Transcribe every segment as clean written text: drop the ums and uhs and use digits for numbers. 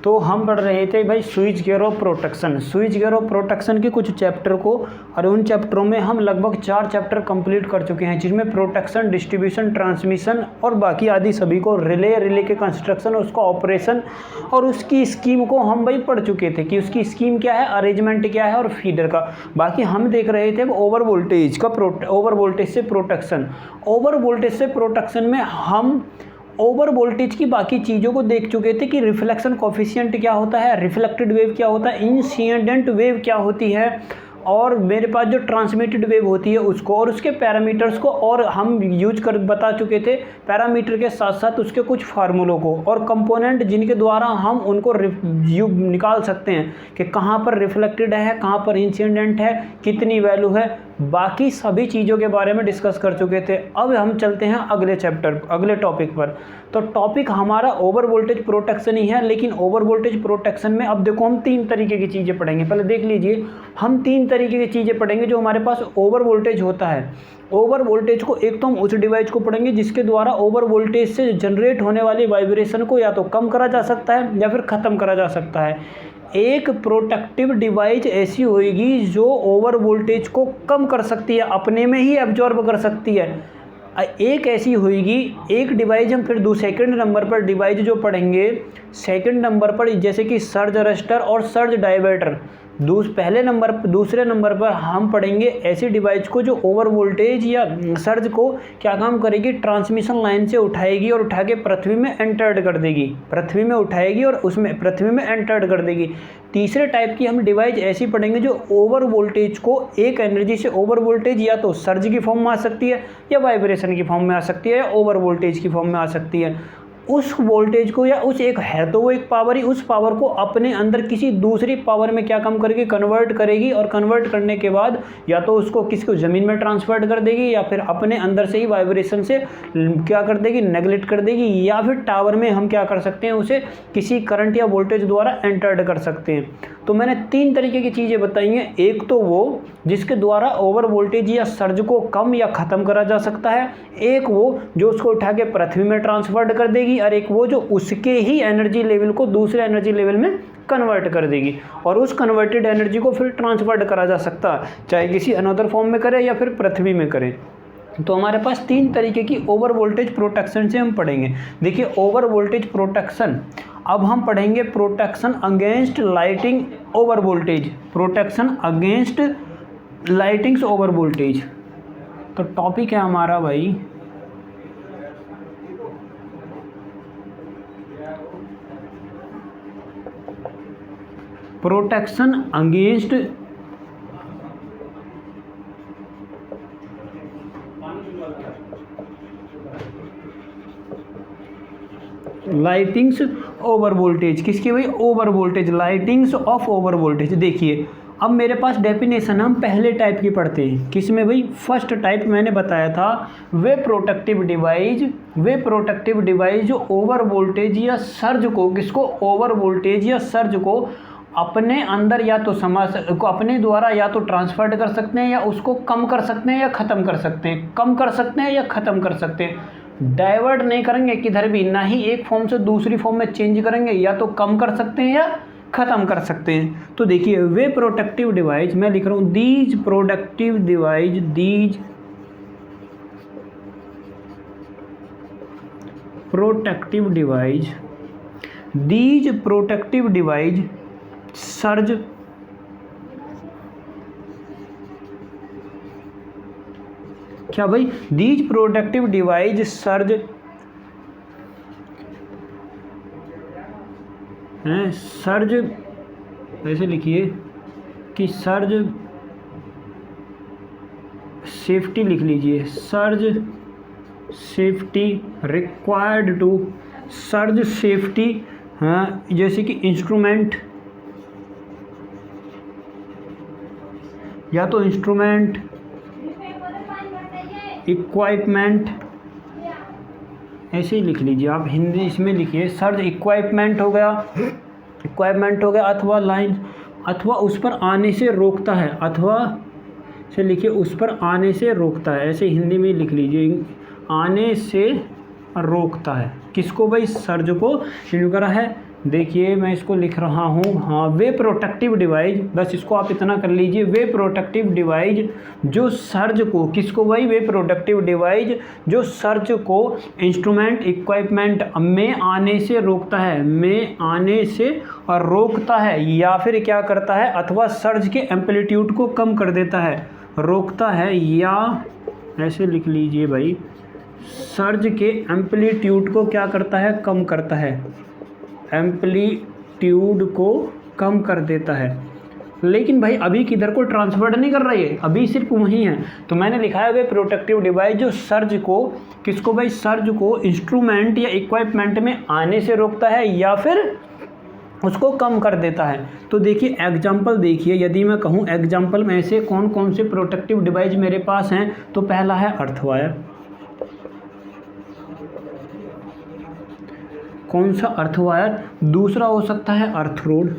तो हम पढ़ रहे थे भाई switch gear of protection, switch gear of protection के कुछ चैप्टर को, और उन चैप्टरों में हम लगभग 4 चैप्टर कंप्लीट कर चुके हैं, जिसमें प्रोटेक्शन, डिस्ट्रीब्यूशन, ट्रांसमिशन और बाकी आदि सभी को, रिले के कंस्ट्रक्शन, उसका ऑपरेशन और उसकी स्कीम को हम भाई पढ़ चुके थे कि उसकी स्कीम क्या है, अरेंजमेंट क्या है और फीडर का। बाकी हम देख रहे थे ओवर वोल्टेज का ओवर वोल्टेज से प्रोटेक्शन। ओवर वोल्टेज से प्रोटेक्शन में हम ओवर वोल्टेज की बाकी चीज़ों को देख चुके थे कि रिफ्लेक्शन कोफिशिएंट क्या होता है, रिफ्लेक्टेड वेव क्या होता है, इंसिडेंट वेव क्या होती है, और मेरे पास जो ट्रांसमिटेड वेव होती है उसको, और उसके पैरामीटर्स को, और हम यूज कर बता चुके थे पैरामीटर के साथ साथ उसके कुछ फार्मूलों को और कंपोनेंट जिनके द्वारा हम उनको निकाल सकते हैं कि कहाँ पर रिफ्लेक्टेड है, कहाँ पर इंसिडेंट है, कितनी वैल्यू है, बाकी सभी चीज़ों के बारे में डिस्कस कर चुके थे। अब हम चलते हैं अगले चैप्टर, अगले टॉपिक पर। तो टॉपिक हमारा ओवर वोल्टेज प्रोटेक्शन ही है, लेकिन ओवर वोल्टेज प्रोटेक्शन में अब देखो हम 3 तरीके की चीज़ें पढ़ेंगे। पहले देख लीजिए, हम 3 तरीके की चीज़ें पढ़ेंगे जो हमारे पास ओवर वोल्टेज होता है। ओवर वोल्टेज को एक तो हम उस डिवाइस को पढ़ेंगे जिसके द्वारा ओवर वोल्टेज से जनरेट होने वाली वाइब्रेशन को या तो कम करा जा सकता है या फिर ख़त्म करा जा सकता है। एक प्रोटेक्टिव डिवाइस ऐसी होगी जो ओवर वोल्टेज को कम कर सकती है, अपने में ही एब्जॉर्ब कर सकती है। एक ऐसी होगी, एक डिवाइस हम फिर सेकंड नंबर पर डिवाइस जो पढ़ेंगे, सेकंड नंबर पर जैसे कि सर्ज अरेस्टर और सर्ज डाइवर्टर। दूसरे नंबर पर हम पढ़ेंगे ऐसी डिवाइस को जो ओवर वोल्टेज या सर्ज को क्या काम करेगी, ट्रांसमिशन लाइन से उठाएगी और उठा के पृथ्वी में एंटर्ड कर देगी, पृथ्वी में उठाएगी और उसमें पृथ्वी में एंटर्ड कर देगी। तीसरे टाइप की हम डिवाइस ऐसी पढ़ेंगे जो ओवर वोल्टेज को एक एनर्जी से, ओवर वोल्टेज या तो सर्ज की फॉर्म में आ सकती है या वाइब्रेशन की फॉर्म में आ सकती है या ओवर वोल्टेज की फॉर्म में आ सकती है। उस वोल्टेज को या उस एक है तो वो एक पावर ही, उस पावर को अपने अंदर किसी दूसरी पावर में क्या काम करेगी, कन्वर्ट करेगी, और कन्वर्ट करने के बाद या तो उसको किसी को ज़मीन में ट्रांसफर कर देगी या फिर अपने अंदर से ही वाइब्रेशन से क्या कर देगी, नेगलेक्ट कर देगी, या फिर टावर में हम क्या कर सकते हैं, उसे किसी करंट या वोल्टेज द्वारा एंटर्ड कर सकते हैं। तो मैंने 3 तरीके की चीज़ें बताई हैं। एक तो वो जिसके द्वारा ओवर वोल्टेज या सर्ज को कम या ख़त्म करा जा सकता है, एक वो जो उसको उठा के पृथ्वी में ट्रांसफर कर देगी, और एक वो जो उसके ही एनर्जी लेवल को दूसरे एनर्जी लेवल में कन्वर्ट कर देगी, और उस कन्वर्टेड एनर्जी को फिर ट्रांसफर करा जा सकता है, चाहे किसी अनदर फॉर्म में करे या फिर पृथ्वी में करे। तो हमारे पास 3 तरीके की ओवर वोल्टेज प्रोटेक्शन से हम पढ़ेंगे। देखिए ओवर वोल्टेज प्रोटेक्शन, अब हम पढ़ेंगे protection against lighting over voltage, protection against lightings over voltage. तो टॉपिक है हमारा भाई protection against lightings over voltage. किसकी भाई, over voltage, lightings of over voltage. देखिए अब मेरे पास डेफिनेशन हम पहले टाइप की पढ़ते हैं, किसमें भाई, फर्स्ट टाइप मैंने बताया था, वे प्रोटेक्टिव डिवाइस जो ओवर वोल्टेज या सर्ज को, किसको, ओवर वोल्टेज या सर्ज को अपने अंदर या तो अपने द्वारा या तो ट्रांसफर कर सकते हैं या उसको कम कर सकते हैं या ख़त्म कर सकते हैं, कम कर सकते हैं या ख़त्म कर सकते हैं। डाइवर्ट नहीं करेंगे किधर भी, ना ही एक फॉर्म से दूसरी फॉर्म में चेंज करेंगे, या तो कम कर सकते हैं या ख़त्म कर सकते हैं। तो देखिए वे प्रोटेक्टिव डिवाइस, मैं लिख रहा हूँ these protective device, these protective device surge क्या भाई, दीज प्रोटेक्टिव डिवाइस सर्ज हैं, सर्ज ऐसे लिखिए कि सर्ज सेफ्टी लिख लीजिए, surge safety required to, surge safety, हाँ जैसे कि इंस्ट्रूमेंट या तो इंस्ट्रूमेंट, इक्वाइपमेंट, ऐसे ही लिख लीजिए आप, हिंदी इसमें लिखिए सर्ज इक्वाइपमेंट हो गया, अथवा लाइन, अथवा उस पर आने से रोकता है, अथवा से लिखिए उस पर आने से रोकता है, ऐसे हिंदी में लिख लीजिए, आने से रोकता है। किसको भाई, सर्ज को, जिन्होंने करा है देखिए मैं इसको लिख रहा हूँ, हाँ, वे प्रोटेक्टिव डिवाइस, बस इसको आप इतना कर लीजिए, वे प्रोटेक्टिव डिवाइस जो सर्ज को, किसको भाई, वे प्रोटेक्टिव डिवाइस जो सर्ज को इंस्ट्रूमेंट इक्विपमेंट में आने से रोकता है, में आने से और रोकता है, या फिर क्या करता है, अथवा सर्ज के एम्पलीट्यूड को कम कर देता है, रोकता है, या ऐसे लिख लीजिए भाई, सर्ज के एम्पलीट्यूड को क्या करता है, कम करता है, एम्पलीट्यूड को कम कर देता है। लेकिन भाई अभी किधर को ट्रांसफर नहीं कर रही है, अभी सिर्फ वही है, तो मैंने लिखा है वे प्रोटेक्टिव डिवाइस जो सर्ज को, किसको भाई, सर्ज को इंस्ट्रूमेंट या इक्विपमेंट में आने से रोकता है या फिर उसको कम कर देता है। तो देखिए एग्जाम्पल देखिए, यदि मैं कहूँ एग्जाम्पल में से कौन कौन से प्रोटेक्टिव डिवाइस मेरे पास हैं, तो पहला है अर्थ वायर, कौन सा, अर्थ वायर। दूसरा हो सकता है अर्थ रोड,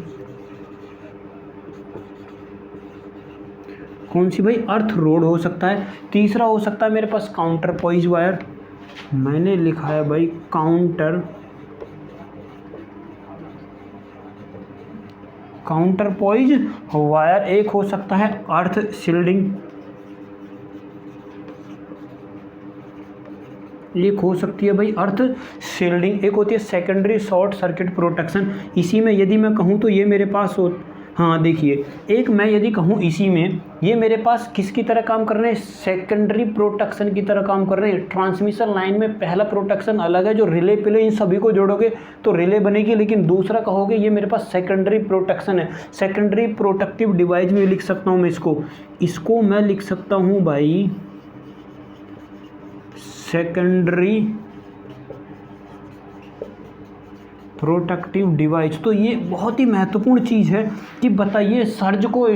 कौन सी भाई, अर्थ रोड हो सकता है। तीसरा हो सकता है मेरे पास काउंटर पॉइज वायर, मैंने लिखा है भाई काउंटर पॉइज वायर। एक हो सकता है अर्थ शील्डिंग, एक हो सकती है भाई अर्थ शील्डिंग। एक होती है सेकेंडरी शॉर्ट सर्किट प्रोटेक्शन। इसी में यदि मैं कहूँ तो ये मेरे पास हो, हाँ देखिए, एक मैं यदि कहूँ इसी में, ये मेरे पास किसकी तरह काम कर रहे हैं, सेकेंडरी प्रोटेक्शन की तरह काम कर रहे हैं। ट्रांसमिशन लाइन में पहला प्रोटेक्शन अलग है, जो रिले पिले इन सभी को जोड़ोगे तो रिले बनेगी, लेकिन दूसरा कहोगे ये मेरे पास सेकेंडरी प्रोटेक्शन है। सेकेंडरी प्रोटेक्टिव डिवाइस भी लिख सकता हूँ मैं इसको मैं लिख सकता हूँ भाई सेकेंडरी प्रोटेक्टिव डिवाइस। तो ये बहुत ही महत्वपूर्ण चीज़ है कि बताइए सर्ज को,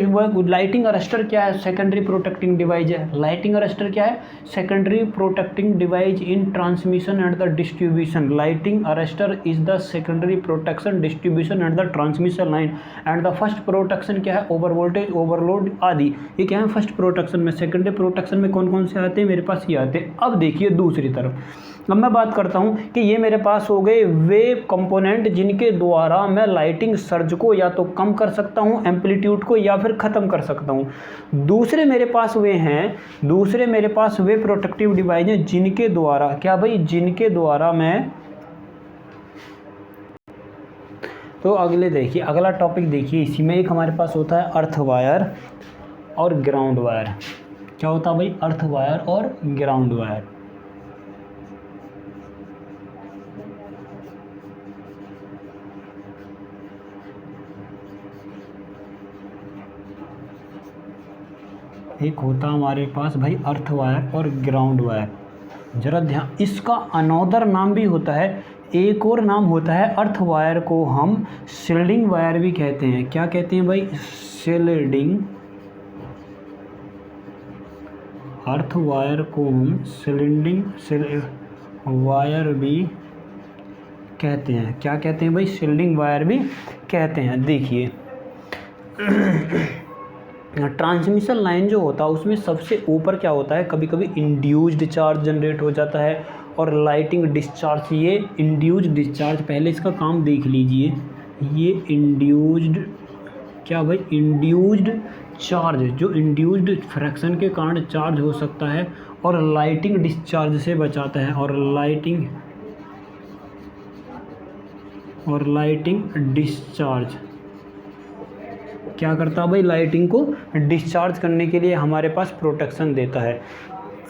लाइटिंग अरेस्टर क्या है, सेकेंडरी प्रोटेक्टिंग डिवाइस है। लाइटिंग अरेस्टर क्या है, secondary protecting device in transmission and the distribution. Lighting arrester is the secondary protection distribution and the transmission line, and the first protection क्या है, over voltage, overload आदि। ये क्या है first protection में। सेकेंडरी प्रोटेक्शन में कौन कौन से आते हैं, मेरे पास ये आते हैं। अब देखिए दूसरी तरफ, अब मैं बात करता हूँ कि ये मेरे पास हो गए वे कंपोनेंट जिनके द्वारा मैं लाइटिंग सर्ज को या तो कम कर सकता हूँ एम्पलीट्यूड को, या फिर ख़त्म कर सकता हूँ। दूसरे मेरे पास वे प्रोटेक्टिव डिवाइस हैं जिनके द्वारा, क्या भाई, जिनके द्वारा मैं, तो अगले देखिए, अगला टॉपिक देखिए, इसी में एक हमारे पास होता है अर्थ वायर और ग्राउंड वायर। क्या होता है भाई, अर्थ वायर और ग्राउंड वायर। एक होता हमारे पास भाई अर्थ वायर और ग्राउंड वायर। जरा ध्यान, इसका अनोदर नाम भी होता है, एक और नाम होता है, अर्थ वायर को हम शील्डिंग वायर भी कहते हैं। क्या कहते हैं भाई, शील्डिंग। अर्थ वायर को हम शील्डिंग वायर भी कहते हैं। क्या कहते हैं भाई, शील्डिंग वायर भी कहते हैं। देखिए ट्रांसमिशन लाइन जो होता है उसमें सबसे ऊपर क्या होता है, कभी कभी इंड्यूस्ड चार्ज जनरेट हो जाता है और लाइटिंग डिस्चार्ज। ये इंड्यूस्ड डिस्चार्ज, पहले इसका काम देख लीजिए, ये इंड्यूस्ड, क्या भाई, इंड्यूस्ड चार्ज, जो इंड्यूस्ड फ्रैक्शन के कारण चार्ज हो सकता है और लाइटिंग डिस्चार्ज से बचाता है, और लाइटिंग डिस्चार्ज क्या करता है भाई, लाइटिंग को डिस्चार्ज करने के लिए हमारे पास प्रोटेक्शन देता है।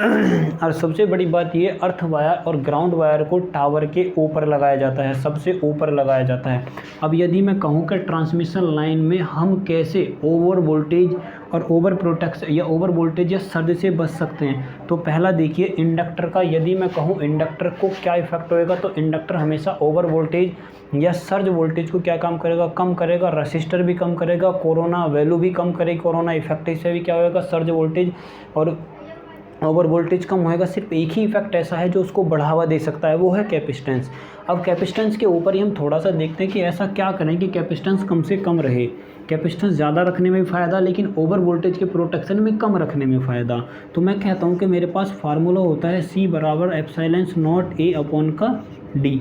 और सबसे बड़ी बात ये, अर्थ वायर और ग्राउंड वायर को टावर के ऊपर लगाया जाता है, सबसे ऊपर लगाया जाता है। अब यदि मैं कहूँ कि ट्रांसमिशन लाइन में हम कैसे ओवर वोल्टेज और ओवर प्रोटेक्शन या ओवर वोल्टेज या सर्ज से बच सकते हैं, तो पहला देखिए इंडक्टर का, यदि मैं कहूँ इंडक्टर को क्या इफेक्ट होएगा, तो इंडक्टर हमेशा ओवर वोल्टेज या सर्ज वोल्टेज को क्या काम करेगा, कम करेगा। रसिस्टर भी कम करेगा, कोरोना वैल्यू भी कम करेगी, कोरोना इफेक्ट से भी क्या होएगा, सर्ज वोल्टेज और ओवर वोल्टेज कम होएगा। सिर्फ एक ही इफेक्ट ऐसा है जो उसको बढ़ावा दे सकता है, वो है कैपेसिटेंस। अब कैपेसिटेंस के ऊपर ही हम थोड़ा सा देखते हैं कि ऐसा क्या करें कि कैपेसिटेंस कम से कम रहे। कैपेसिटेंस ज़्यादा रखने में फ़ायदा, लेकिन ओवर वोल्टेज के प्रोटेक्शन में कम रखने में फ़ायदा। तो मैं कहता हूँ कि मेरे पास फार्मूला होता है C = ε0 A/d।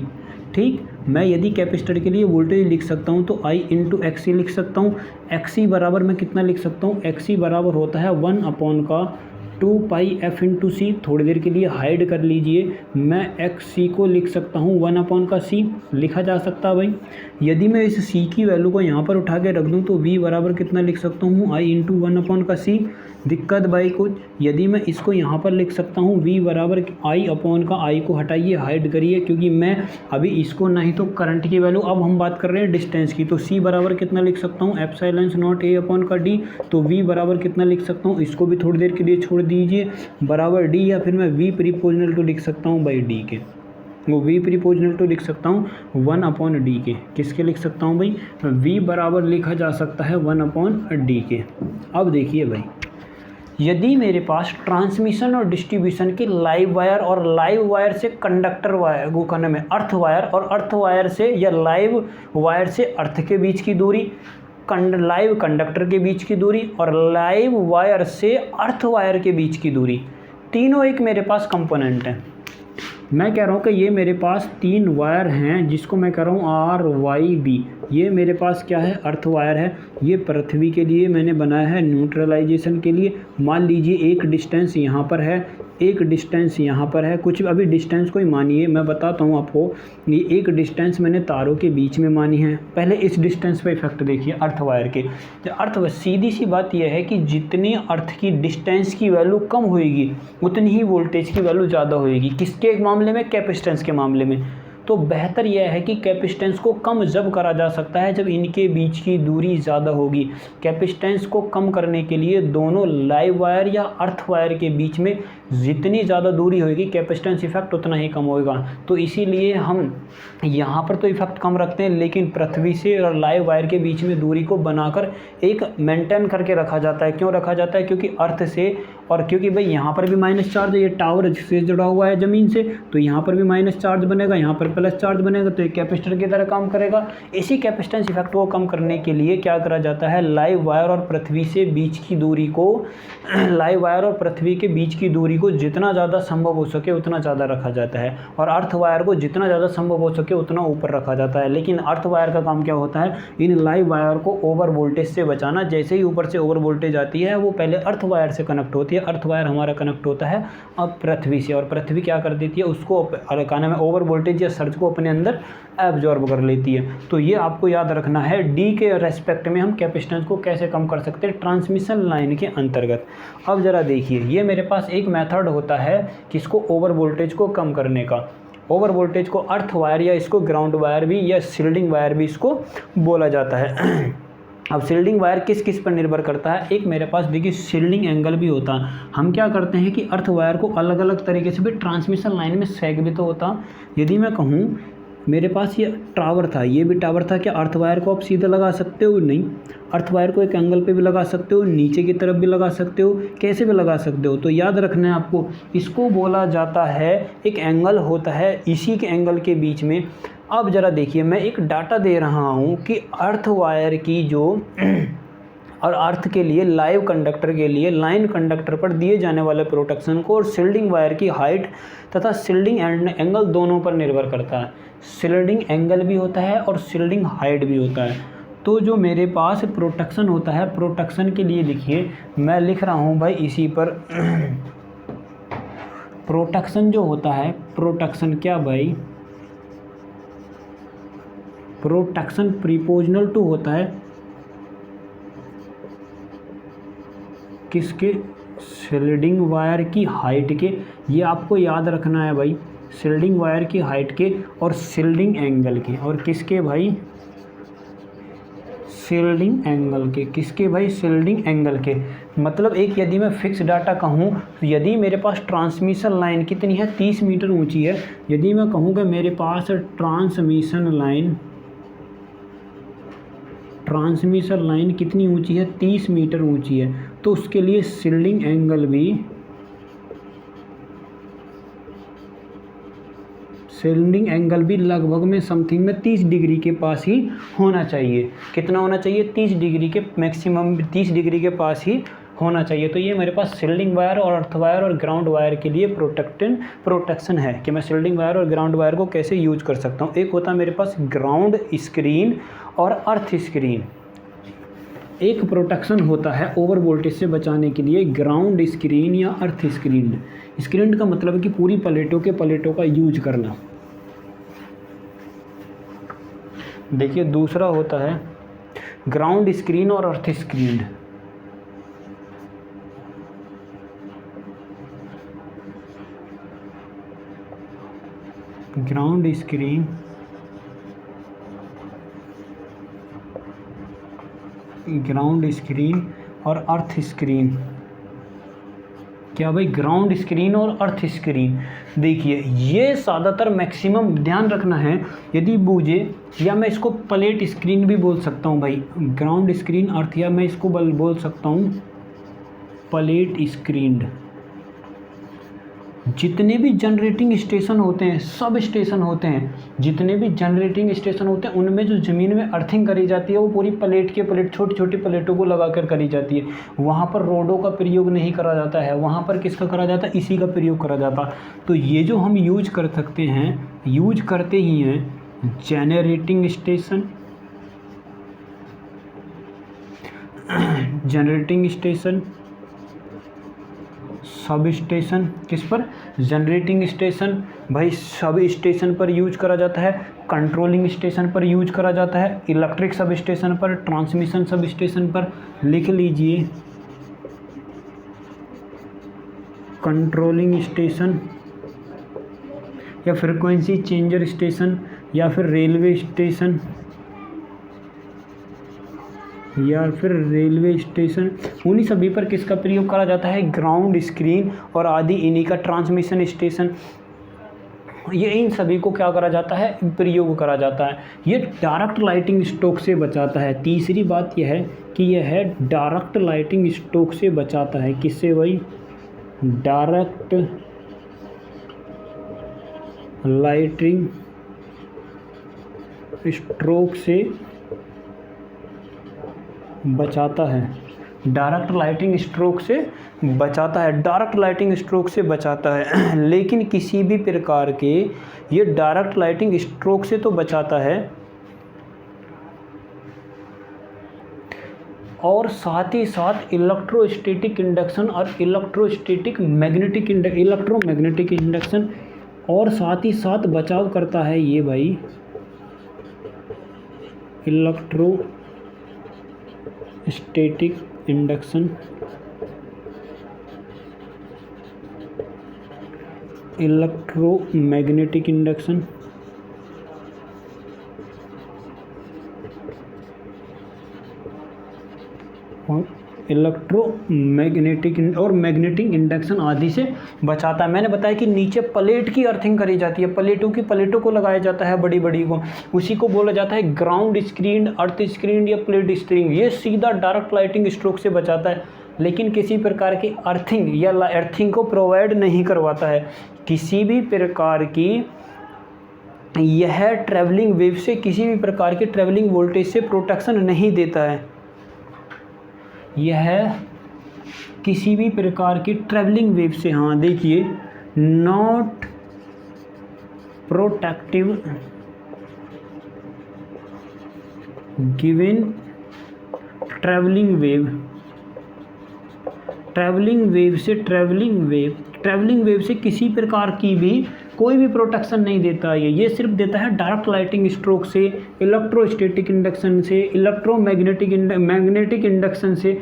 ठीक। मैं यदि कैपेसिटर के लिए वोल्टेज लिख सकता हूँ तो आई इंटू एक्सी लिख सकता हूँ। एक्सी बराबर मैं कितना लिख सकता हूँ, एक्सी बराबर होता है 1/2 पाई एफ इंटू सी। थोड़ी देर के लिए हाइड कर लीजिए, मैं एक्स सी को लिख सकता हूँ 1/c लिखा जा सकता है भाई। यदि मैं इस सी की वैल्यू को यहाँ पर उठा के रख दूँ तो वी बराबर कितना लिख सकता हूँ, आई इंटू 1/c। दिक्कत भाई कुछ, यदि मैं इसको यहाँ पर लिख सकता हूँ वी बराबर आई को हटाइए, हाइड करिए, क्योंकि मैं अभी इसको नहीं तो करंट की वैल्यू, अब हम बात कर रहे हैं डिस्टेंस की, तो सी बराबर कितना लिख सकता हूँ, एप्सिलॉन नॉट A/d। तो वी बराबर कितना लिख सकता हूँ, इसको भी थोड़ी देर के लिए छोड़ दीजिए, बराबर डी, या फिर मैं वी प्रीपोजिशनल टू लिख सकता हूँ बाई डी के, वो वी प्रीपोजिशनल टू लिख सकता हूँ 1/d के। किसके लिख सकता हूँ भाई, वी बराबर लिखा जा सकता है 1/d के। अब देखिए भाई, यदि मेरे पास ट्रांसमिशन और डिस्ट्रीब्यूशन के लाइव वायर और लाइव वायर से कंडक्टर वायर वो करने में अर्थ वायर और अर्थ वायर से या लाइव वायर से अर्थ के बीच की दूरी, लाइव कंडक्टर के बीच की दूरी और लाइव वायर से अर्थ वायर के बीच की दूरी, तीनों एक मेरे पास कंपोनेंट हैं। मैं कह रहा हूँ कि ये मेरे पास 3 वायर हैं जिसको मैं कह रहा हूँ RYD। ये मेरे पास क्या है, अर्थ वायर है। ये पृथ्वी के लिए मैंने बनाया है न्यूट्रलाइजेशन के लिए। मान लीजिए एक डिस्टेंस यहाँ पर है, एक डिस्टेंस यहाँ पर है, कुछ अभी डिस्टेंस को ही मानिए, मैं बताता हूँ आपको। ये एक डिस्टेंस मैंने तारों के बीच में मानी है। पहले इस डिस्टेंस पे इफेक्ट देखिए अर्थ वायर के। अर्थ सीधी सी बात यह है कि जितनी अर्थ की डिस्टेंस की वैल्यू कम होएगी उतनी ही वोल्टेज की वैल्यू ज़्यादा होएगी। किसके मामले में, कैपेसिटेंस के मामले में। तो बेहतर यह है कि कैपेसिटेंस को कम जब करा जा सकता है जब इनके बीच की दूरी ज़्यादा होगी। कैपेसिटेंस को कम करने के लिए दोनों लाइव वायर या अर्थ वायर के बीच में जितनी ज़्यादा दूरी होगी कैपेसिटेंस इफेक्ट उतना ही कम होगा। तो इसीलिए हम यहाँ पर तो इफेक्ट कम रखते हैं, लेकिन पृथ्वी से और लाइव वायर के बीच में दूरी को बनाकर एक मेंटेन करके रखा जाता है। क्यों रखा जाता है, क्योंकि अर्थ से, और क्योंकि भाई यहाँ पर भी माइनस चार्ज है, ये टावर से जुड़ा हुआ है ज़मीन से, तो यहाँ पर भी माइनस चार्ज बनेगा, यहाँ पर प्लस चार्ज बनेगा, तो एक कैपेसिटर की तरह काम करेगा। इसी कैपेसिटेंस इफेक्ट को कम करने के लिए क्या करा जाता है, लाइव वायर और पृथ्वी से बीच की दूरी को, लाइव वायर और पृथ्वी के बीच की दूरी को जितना ज़्यादा संभव हो सके उतना ज़्यादा रखा जाता है, और अर्थ वायर को जितना ज़्यादा संभव हो सके उतना ऊपर रखा जाता है। लेकिन अर्थ वायर का काम क्या होता है, इन लाइव वायर को ओवर वोल्टेज से बचाना। जैसे ही ऊपर से ओवर वोल्टेज आती है वो पहले अर्थ वायर से कनेक्ट होती है। अर्थ वायर हमारा कनेक्ट होता है अब पृथ्वी से, और पृथ्वी क्या कर देती है, उसको कहने में ओवर वोल्टेज या सर्ज को अपने अंदर एब्जॉर्ब कर लेती है। तो ये आपको याद रखना है, डी के रेस्पेक्ट में हम कैपेसिटेंस को कैसे कम कर सकते हैं ट्रांसमिशन लाइन के अंतर्गत। अब ज़रा देखिए, ये मेरे पास एक मेथड होता है किसको, ओवर वोल्टेज को कम करने का। ओवर वोल्टेज को अर्थ वायर या इसको ग्राउंड वायर भी या शील्डिंग वायर भी इसको बोला जाता है। अब शील्डिंग वायर किस किस पर निर्भर करता है, एक मेरे पास देखिए शील्डिंग एंगल भी होता है। हम क्या करते हैं कि अर्थ वायर को अलग अलग तरीके से भी ट्रांसमिशन लाइन में सेग भी तो होता। यदि मैं कहूँ मेरे पास ये टावर था, ये भी टावर था, क्या अर्थ वायर को आप सीधा लगा सकते हो, नहीं। अर्थ वायर को एक एंगल पे भी लगा सकते हो, नीचे की तरफ भी लगा सकते हो, कैसे भी लगा सकते हो। तो याद रखना है आपको, इसको बोला जाता है, एक एंगल होता है इसी के एंगल के बीच में। अब ज़रा देखिए, मैं एक डाटा दे रहा हूँ कि अर्थ वायर की जो और अर्थ के लिए लाइव कंडक्टर के लिए लाइन कंडक्टर पर दिए जाने वाले प्रोटेक्शन को और शील्डिंग वायर की हाइट तथा शील्डिंग एंगल दोनों पर निर्भर करता है। शील्डिंग एंगल भी होता है और शील्डिंग हाइट भी होता है। तो जो मेरे पास प्रोटेक्शन होता है, प्रोटेक्शन के लिए लिखिए, मैं लिख रहा हूँ भाई इसी पर प्रोटेक्शन जो होता है, प्रोटेक्शन क्या भाई, प्रोटेक्शन प्रीपोजिशनल टू होता है किसके, शील्डिंग वायर की हाइट के। ये आपको याद रखना है भाई, शील्डिंग वायर की हाइट के और शील्डिंग एंगल के, और किसके भाई, शील्डिंग एंगल के। किसके भाई, शील्डिंग एंगल के। मतलब एक यदि मैं फिक्स डाटा कहूँ, तो यदि मेरे पास ट्रांसमिशन लाइन कितनी है, 30 मीटर ऊंची है। यदि मैं कहूँ कि मेरे पास ट्रांसमिशन लाइन कितनी ऊंची है, 30 मीटर ऊंची है, तो उसके लिए शील्डिंग एंगल भी लगभग में समथिंग में 30 डिग्री के पास ही होना चाहिए। कितना होना चाहिए, 30 डिग्री के, मैक्सिमम 30 डिग्री के पास ही होना चाहिए। तो ये मेरे पास शील्डिंग वायर और अर्थ वायर और ग्राउंड वायर के लिए प्रोटेक्शन है कि मैं शील्डिंग वायर और ग्राउंड वायर को कैसे यूज कर सकता हूँ। एक होता है मेरे पास ग्राउंड स्क्रीन और अर्थ स्क्रीन। एक प्रोटेक्शन होता है ओवर वोल्टेज से बचाने के लिए ग्राउंड स्क्रीन या अर्थ स्क्रीन। स्क्रीन का मतलब है कि पूरी प्लेटों का यूज करना। देखिए दूसरा होता है ग्राउंड स्क्रीन और अर्थ स्क्रीन। ग्राउंड स्क्रीन और अर्थ स्क्रीन। क्या भाई, ग्राउंड स्क्रीन और अर्थ स्क्रीन। देखिए ये ज़्यादातर मैक्सिमम ध्यान रखना है यदि बूझे, या मैं इसको प्लेट स्क्रीन भी बोल सकता हूँ भाई, ग्राउंड स्क्रीन अर्थ, या मैं इसको बोल सकता हूँ प्लेट स्क्रीन। जितने भी जनरेटिंग स्टेशन होते हैं, सब स्टेशन होते हैं, जितने भी जनरेटिंग स्टेशन होते हैं उनमें जो ज़मीन में अर्थिंग करी जाती है वो पूरी प्लेट छोटी छोटी प्लेटों को लगाकर करी जाती है। वहाँ पर रोडों का प्रयोग नहीं करा जाता है, वहाँ पर किसका करा जाता है, इसी का प्रयोग करा जाता। तो ये जो हम यूज कर सकते हैं, यूज करते ही हैं जनरेटिंग स्टेशन, सब स्टेशन। किस पर, जनरेटिंग स्टेशन भाई सब स्टेशन पर यूज करा जाता है, कंट्रोलिंग स्टेशन पर यूज करा जाता है, इलेक्ट्रिक सब स्टेशन पर, ट्रांसमिशन सब स्टेशन पर। लिख लीजिए कंट्रोलिंग स्टेशन या फ्रीक्वेंसी चेंजर स्टेशन या फिर रेलवे स्टेशन उन्हीं सभी पर किसका प्रयोग करा जाता है, ग्राउंड स्क्रीन और आदि इन्हीं का ट्रांसमिशन स्टेशन। ये इन सभी को क्या करा जाता है, प्रयोग करा जाता है। ये डायरेक्ट लाइटिंग स्ट्रोक से बचाता है। तीसरी बात यह है कि यह है डायरेक्ट लाइटिंग स्ट्रोक से बचाता है। किससे भाई, डायरेक्ट लाइटिंग स्ट्रोक से बचाता है। डायरेक्ट लाइटिंग स्ट्रोक से बचाता है, डायरेक्ट लाइटिंग स्ट्रोक से बचाता है। लेकिन किसी भी प्रकार के, ये डायरेक्ट लाइटिंग स्ट्रोक से तो बचाता है और साथ ही साथ इलेक्ट्रोस्टैटिक इंडक्शन और इलेक्ट्रोमैग्नेटिक इंडक्शन और साथ ही साथ बचाव करता है ये भाई इलेक्ट्रोस्टैटिक इंडक्शन, इलेक्ट्रोमैग्नेटिक इंडक्शन और इलेक्ट्रोमैग्नेटिक और मैग्नेटिक इंडक्शन आदि से बचाता है। मैंने बताया कि नीचे प्लेट की अर्थिंग करी जाती है, प्लेटों को लगाया जाता है बड़ी बड़ी को, उसी को बोला जाता है ग्राउंड स्क्रीन, अर्थ स्क्रीन या प्लेट स्क्रीन। ये सीधा डायरेक्ट लाइटिंग स्ट्रोक से बचाता है, लेकिन किसी प्रकार की अर्थिंग या अर्थिंग को प्रोवाइड नहीं करवाता है। किसी भी प्रकार की यह ट्रैवलिंग वेव से, किसी भी प्रकार के ट्रैवलिंग वोल्टेज से प्रोटेक्शन नहीं देता है। यह किसी भी प्रकार की ट्रैवलिंग वेव से, हाँ देखिए, not protective given travelling wave से किसी प्रकार की भी कोई भी प्रोटेक्शन नहीं देता है। ये सिर्फ देता है डायरेक्ट लाइटिंग स्ट्रोक से, इलेक्ट्रोस्टैटिक इंडक्शन से, मैग्नेटिक इंडक्शन से,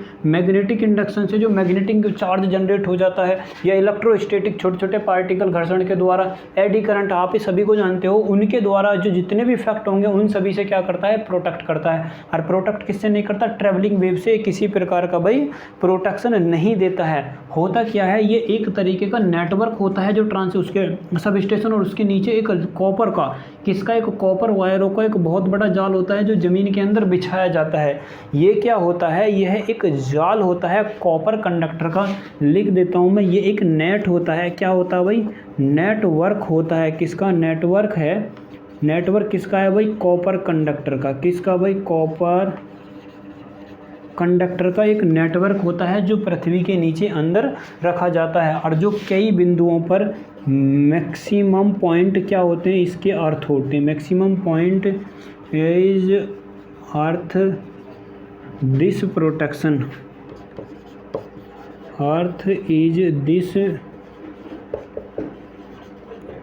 जो मैग्नेटिक चार्ज जनरेट हो जाता है, या इलेक्ट्रोस्टैटिक छोटे छोटे पार्टिकल घर्षण के द्वारा, एडी करंट आप ही सभी को जानते हो, उनके द्वारा जो जितने भी इफेक्ट होंगे उन सभी से क्या करता है, प्रोटेक्ट करता है। और प्रोटेक्ट किससे नहीं करता, ट्रैवलिंग वेव से किसी प्रकार का भाई प्रोटेक्शन नहीं देता है। होता क्या है, ये एक तरीके का नेटवर्क होता है जो उसके सब स्टेशन और उसके नीचे एक कॉपर का, किसका, एक कॉपर वायरों का एक बहुत बड़ा जाल होता है जो ज़मीन के अंदर बिछाया जाता है। ये क्या होता है, यह एक जाल होता है कॉपर कंडक्टर का। लिख देता हूँ मैं, ये एक नेट होता है। क्या होता है भाई, नेटवर्क होता है। किसका नेटवर्क है, नेटवर्क किसका है भाई, कॉपर कंडक्टर का। किसका भाई, कॉपर कंडक्टर का एक नेटवर्क होता है जो पृथ्वी के नीचे अंदर रखा जाता है, और जो कई बिंदुओं पर मैक्सिमम पॉइंट क्या होते हैं, इसके अर्थ होते हैं। Maximum point is earth this protection, earth is this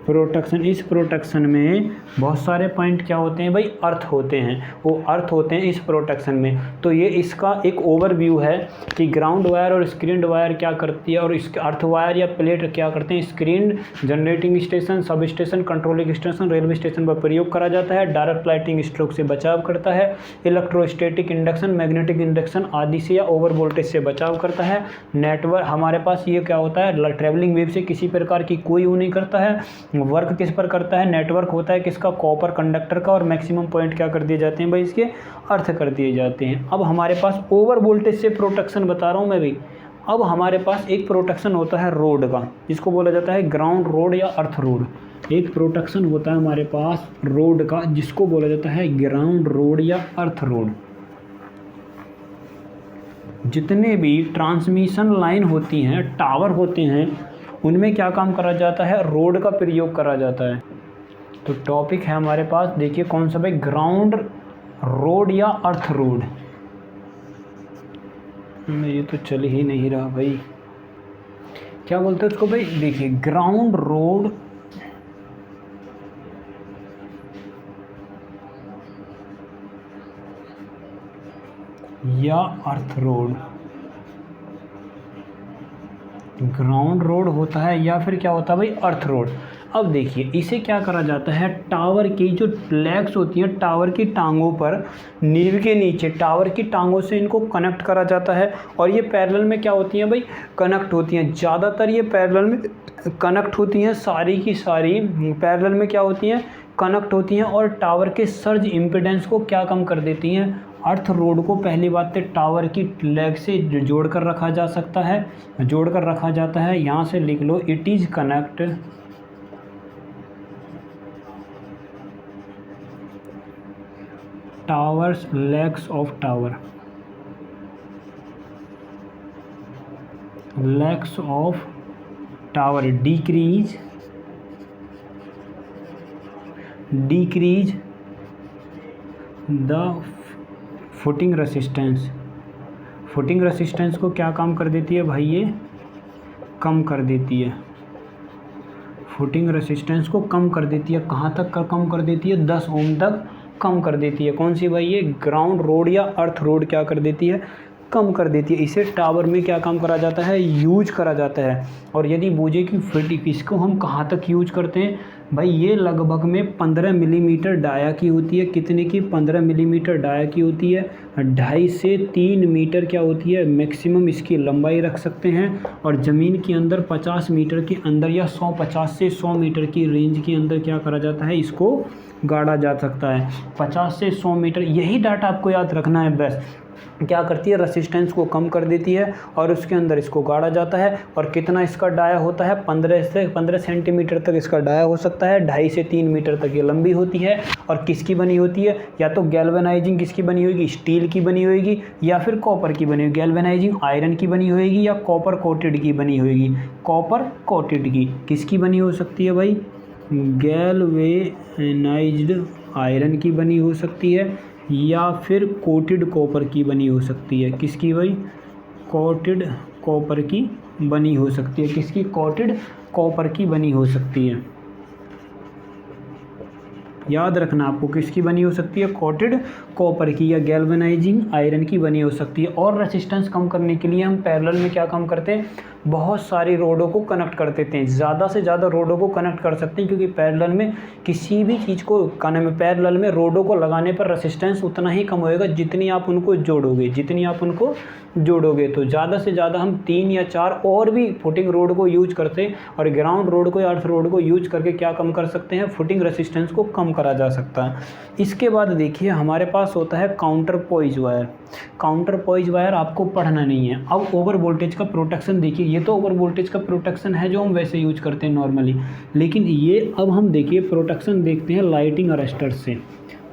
protection. इस प्रोटेक्शन में बहुत सारे पॉइंट क्या होते हैं भाई, अर्थ होते हैं, वो अर्थ होते हैं इस प्रोटेक्शन में। तो ये इसका एक ओवरव्यू है कि ग्राउंड वायर और स्क्रीन वायर क्या करती है, और इसके अर्थ वायर या प्लेट क्या करते हैं। Screen generating station, sub station, controlling station, railway station पर प्रयोग करा जाता है। डायरेक्ट लाइटिंग स्ट्रोक से बचाव करता है। इलेक्ट्रोस्टैटिक इंडक्शन, मैग्नेटिक इंडक्शन आदि से या ओवर वोल्टेज से बचाव करता है। नेटवर्क हमारे पास ये क्या होता है, ट्रैवलिंग वेव से किसी प्रकार की कोई वो नहीं करता है। वर्क किस पर करता है, नेटवर्क होता है किसका, कॉपर कंडक्टर का, और मैक्सिमम पॉइंट क्या कर दिए जाते हैं भाई, इसके अर्थ कर दिए जाते हैं। अब हमारे पास ओवर वोल्टेज से प्रोटेक्शन बता रहा हूँ मैं भी। अब हमारे पास एक प्रोटेक्शन होता है रोड का, जिसको बोला जाता है ग्राउंड रोड या अर्थ रोड। एक प्रोटेक्शन होता है हमारे पास रोड का, जिसको बोला जाता है ग्राउंड रोड या अर्थ रोड। जितने भी ट्रांसमिशन लाइन होती हैं, टावर होते हैं, उनमें क्या काम करा जाता है, रोड का प्रयोग करा जाता है। तो टॉपिक है हमारे पास, देखिए कौन सा भाई, ग्राउंड रोड या अर्थ रोड। ये तो चल ही नहीं रहा भाई, क्या बोलते हैं उसको भाई, देखिए ग्राउंड रोड या अर्थ रोड। ग्राउंड रोड होता है या फिर क्या होता है भाई, अर्थ रोड। अब देखिए इसे क्या करा जाता है, टावर की जो लेग्स होती हैं, टावर की टांगों पर, नींव के नीचे टावर की टांगों से इनको कनेक्ट करा जाता है। और ये पैरेलल में क्या होती हैं भाई, कनेक्ट होती हैं। ज़्यादातर ये पैरेलल में कनेक्ट होती हैं, सारी की सारी पैरेलल में क्या होती हैं, कनेक्ट होती हैं। और टावर के सर्ज इम्पीडेंस को क्या कम कर देती हैं, अर्थ रोड को पहली बात तो टावर की लेग से जोड़ कर रखा जा सकता है, जोड़ कर रखा जाता है। यहाँ से लिख लो, it is connect towers legs of tower, legs of tower decrease the footing resistance. Footing resistance को क्या काम कर देती है भाई, ये कम कर देती है। फुटिंग रेसिस्टेंस को कम कर देती है। कहाँ तक कम कर देती है, 10 ओम तक कम कर देती है। कौन सी भाई, ये ग्राउंड रोड या अर्थ रोड क्या कर देती है, कम कर देती है। इसे टावर में क्या काम करा जाता है, यूज करा जाता है। और यदि बूझे कि फिट, इसको हम कहाँ तक यूज करते हैं भाई, ये लगभग में 15 मिलीमीटर डाया की होती है। कितने की, 15 मिलीमीटर डाया की होती है। 2.5 से 3 मीटर क्या होती है, मैक्सिमम इसकी लंबाई रख सकते हैं। और ज़मीन के अंदर 50 मीटर के अंदर या 50 से 100 मीटर की रेंज के अंदर क्या करा जाता है, इसको गाड़ा जा सकता है। 50 से 100 मीटर, यही डाटा आपको याद रखना है बस। क्या करती है, रेसिस्टेंस को कम कर देती है और उसके अंदर इसको गाड़ा जाता है। और कितना इसका डाया होता है, 15 सेंटीमीटर तक इसका डाया हो सकता है। 2.5 से 3 मीटर तक ये लंबी होती है। और किसकी बनी होती है, या तो गैल्वेनाइजिंग किसकी बनी होगी, स्टील की बनी होगी या फिर कॉपर की बनी होगी। गैल्वेनाइजिंग आयरन की बनी होगी या कॉपर कोटेड की बनी होगी। कॉपर कोटेड की किसकी बनी हो सकती है भाई, गैल्वेनाइज्ड आयरन की बनी हो सकती है या फिर कोटेड कॉपर की बनी हो सकती है। किसकी भाई, कोटेड कॉपर की बनी हो सकती है। किसकी, कोटेड कॉपर की बनी हो सकती है। याद रखना आपको, किसकी बनी हो सकती है, कोटेड कॉपर की या गैल्वेनाइजिंग आयरन की बनी हो सकती है। और रेसिस्टेंस कम करने के लिए हम पैरेलल में क्या काम करते हैं, बहुत सारी रोडों को कनेक्ट कर देते हैं। ज़्यादा से ज़्यादा रोडों को कनेक्ट कर सकते हैं, क्योंकि पैरेलल में किसी भी चीज़ को पैरेलल में रोडों को लगाने पर रेसिस्टेंस उतना ही कम होएगा जितनी आप उनको जोड़ोगे, तो ज़्यादा से ज़्यादा हम 3 या 4 और भी फुटिंग रोड को यूज करते हैं। और ग्राउंड रोड को या अर्थ रोड को यूज करके क्या कम कर सकते हैं, फुटिंग रेसिस्टेंस को कम करा जा सकता है। इसके बाद देखिए हमारे पास होता है counterpoise wire. Counterpoise wire आपको पढ़ना नहीं है। अब ओवर वोल्टेज का प्रोटेक्शन देखिए, ये तो ओवर वोल्टेज का प्रोटेक्शन है जो हम वैसे यूज करते हैं नॉर्मली। लेकिन ये अब हम देखिए प्रोटेक्शन देखते हैं लाइटिंग अरेस्टर से।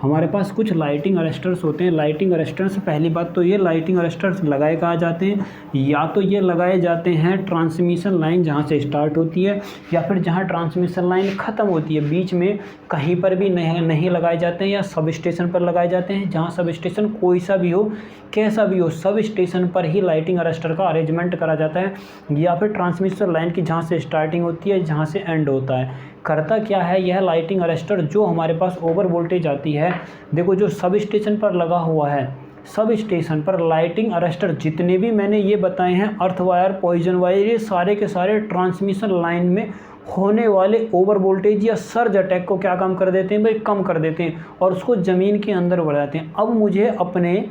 हमारे पास कुछ लाइटिंग अरेस्टर्स होते हैं। लाइटिंग अरेस्टर्स, पहली बात तो ये लाइटिंग अरेस्टर्स लगाए कहाँ जाते हैं, या तो ये लगाए जाते हैं ट्रांसमिशन लाइन जहाँ से स्टार्ट होती है, या फिर जहाँ ट्रांसमिशन लाइन ख़त्म होती है, बीच में कहीं पर भी नहीं लगाए जाते हैं, या सब स्टेशन पर लगाए जाते हैं। जहाँ सब स्टेशन कोई सा भी हो, कैसा भी हो, सब स्टेशन पर ही लाइटिंग अरेस्टर का अरेंजमेंट करा जाता है। या फिर ट्रांसमिशन लाइन की जहाँ से स्टार्टिंग होती है, जहाँ से एंड होता है। करता क्या है यह लाइटिंग अरेस्टर, जो हमारे पास ओवर वोल्टेज आती है, देखो जो सब स्टेशन पर लगा हुआ है, सब स्टेशन पर लाइटिंग अरेस्टर जितने भी मैंने ये बताए हैं, अर्थ वायर, पॉइजन वायर, ये सारे के सारे ट्रांसमिशन लाइन में होने वाले ओवर वोल्टेज या सर्ज अटैक को क्या काम कर देते हैं भाई, कम कर देते हैं और उसको ज़मीन के अंदर बढ़ाते हैं। अब मुझे अपने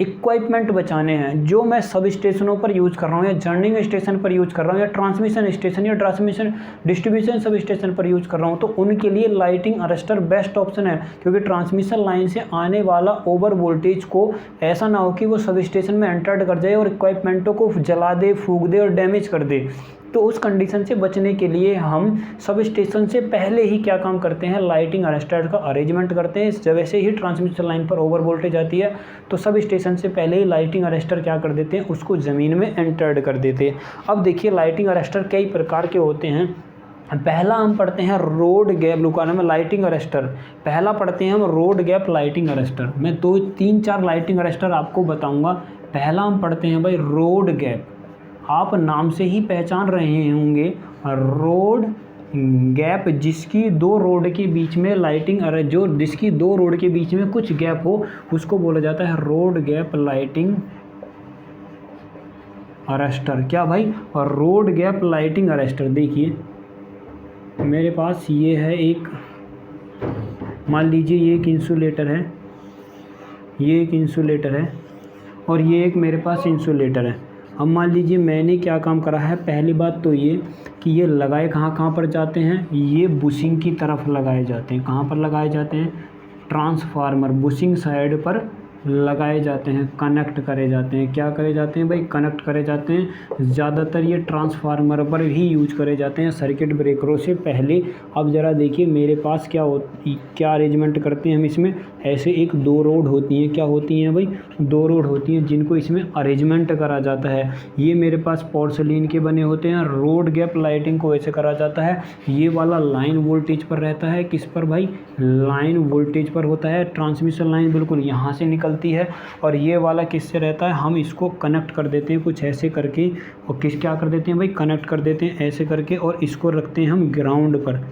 इक्विपमेंट बचाने हैं जो मैं सब स्टेशनों पर यूज़ कर रहा हूँ, या जर्निंग स्टेशन पर यूज़ कर रहा हूँ, या ट्रांसमिशन स्टेशन या ट्रांसमिशन डिस्ट्रीब्यूशन सब स्टेशन पर यूज़ कर रहा हूँ, तो उनके लिए लाइटिंग अरेस्टर बेस्ट ऑप्शन है। क्योंकि ट्रांसमिशन लाइन से आने वाला ओवर वोल्टेज को ऐसा ना हो कि वो सब स्टेशन में एंटर्ड कर जाए और इक्विपमेंटों को जला दे, फूंक दे और डैमेज कर दे। तो उस कंडीशन से बचने के लिए हम सब स्टेशन से पहले ही क्या काम करते हैं, लाइटिंग अरेस्टर का अरेंजमेंट करते हैं। जब वैसे ही ट्रांसमिशन लाइन पर ओवर वोल्टेज आती है तो सब स्टेशन से पहले ही लाइटिंग अरेस्टर क्या कर देते हैं, उसको ज़मीन में एंटर्ड कर देते हैं। अब देखिए लाइटिंग अरेस्टर कई प्रकार के होते हैं। पहला हम पढ़ते हैं रोड गैप, लुकाना में लाइटिंग अरेस्टर। पहला पढ़ते हैं हम रोड गैप लाइटिंग अरेस्टर। मैं 2, 3, 4 लाइटिंग अरेस्टर आपको बताऊंगा। पहला हम पढ़ते हैं भाई रोड गैप, आप नाम से ही पहचान रहे होंगे, रोड गैप, जिसकी दो रोड के बीच में लाइटिंग जो जिसकी दो रोड के बीच में कुछ गैप हो उसको बोला जाता है रोड गैप लाइटिंग अरेस्टर। क्या भाई, और रोड गैप लाइटिंग अरेस्टर। देखिए मेरे पास ये है एक, मान लीजिए ये एक इंसुलेटर है, ये एक इंसुलेटर है और ये एक मेरे पास इंसुलेटर है। अब मान लीजिए मैंने क्या काम करा है, पहली बात तो ये कि ये लगाए कहाँ पर जाते हैं, ये बुशिंग की तरफ लगाए जाते हैं। कहाँ पर लगाए जाते हैं, ट्रांसफार्मर बुशिंग साइड पर लगाए जाते हैं, कनेक्ट करे जाते हैं। क्या करे जाते हैं भाई, कनेक्ट करे जाते हैं। ज़्यादातर ये ट्रांसफार्मर पर ही यूज करे जाते हैं, सर्किट ब्रेकरों से पहले। अब ज़रा देखिए मेरे पास क्या अरेंजमेंट करते हैं हम इसमें, ऐसे एक 2 रोड होती हैं। क्या होती हैं भाई, 2 रोड होती हैं जिनको इसमें अरेंजमेंट करा जाता है। ये मेरे पास पोर्सलिन के बने होते हैं। रोड गैप लाइटिंग को ऐसे करा जाता है, ये वाला लाइन वोल्टेज पर रहता है। किस पर भाई, लाइन वोल्टेज पर होता है। ट्रांसमिशन लाइन बिल्कुल यहाँ से निकलती है और ये वाला किससे रहता है, हम इसको कनेक्ट कर देते हैं कुछ ऐसे करके, और क्या कर देते हैं भाई, कनेक्ट कर देते हैं ऐसे करके, और इसको रखते हैं हम ग्राउंड पर।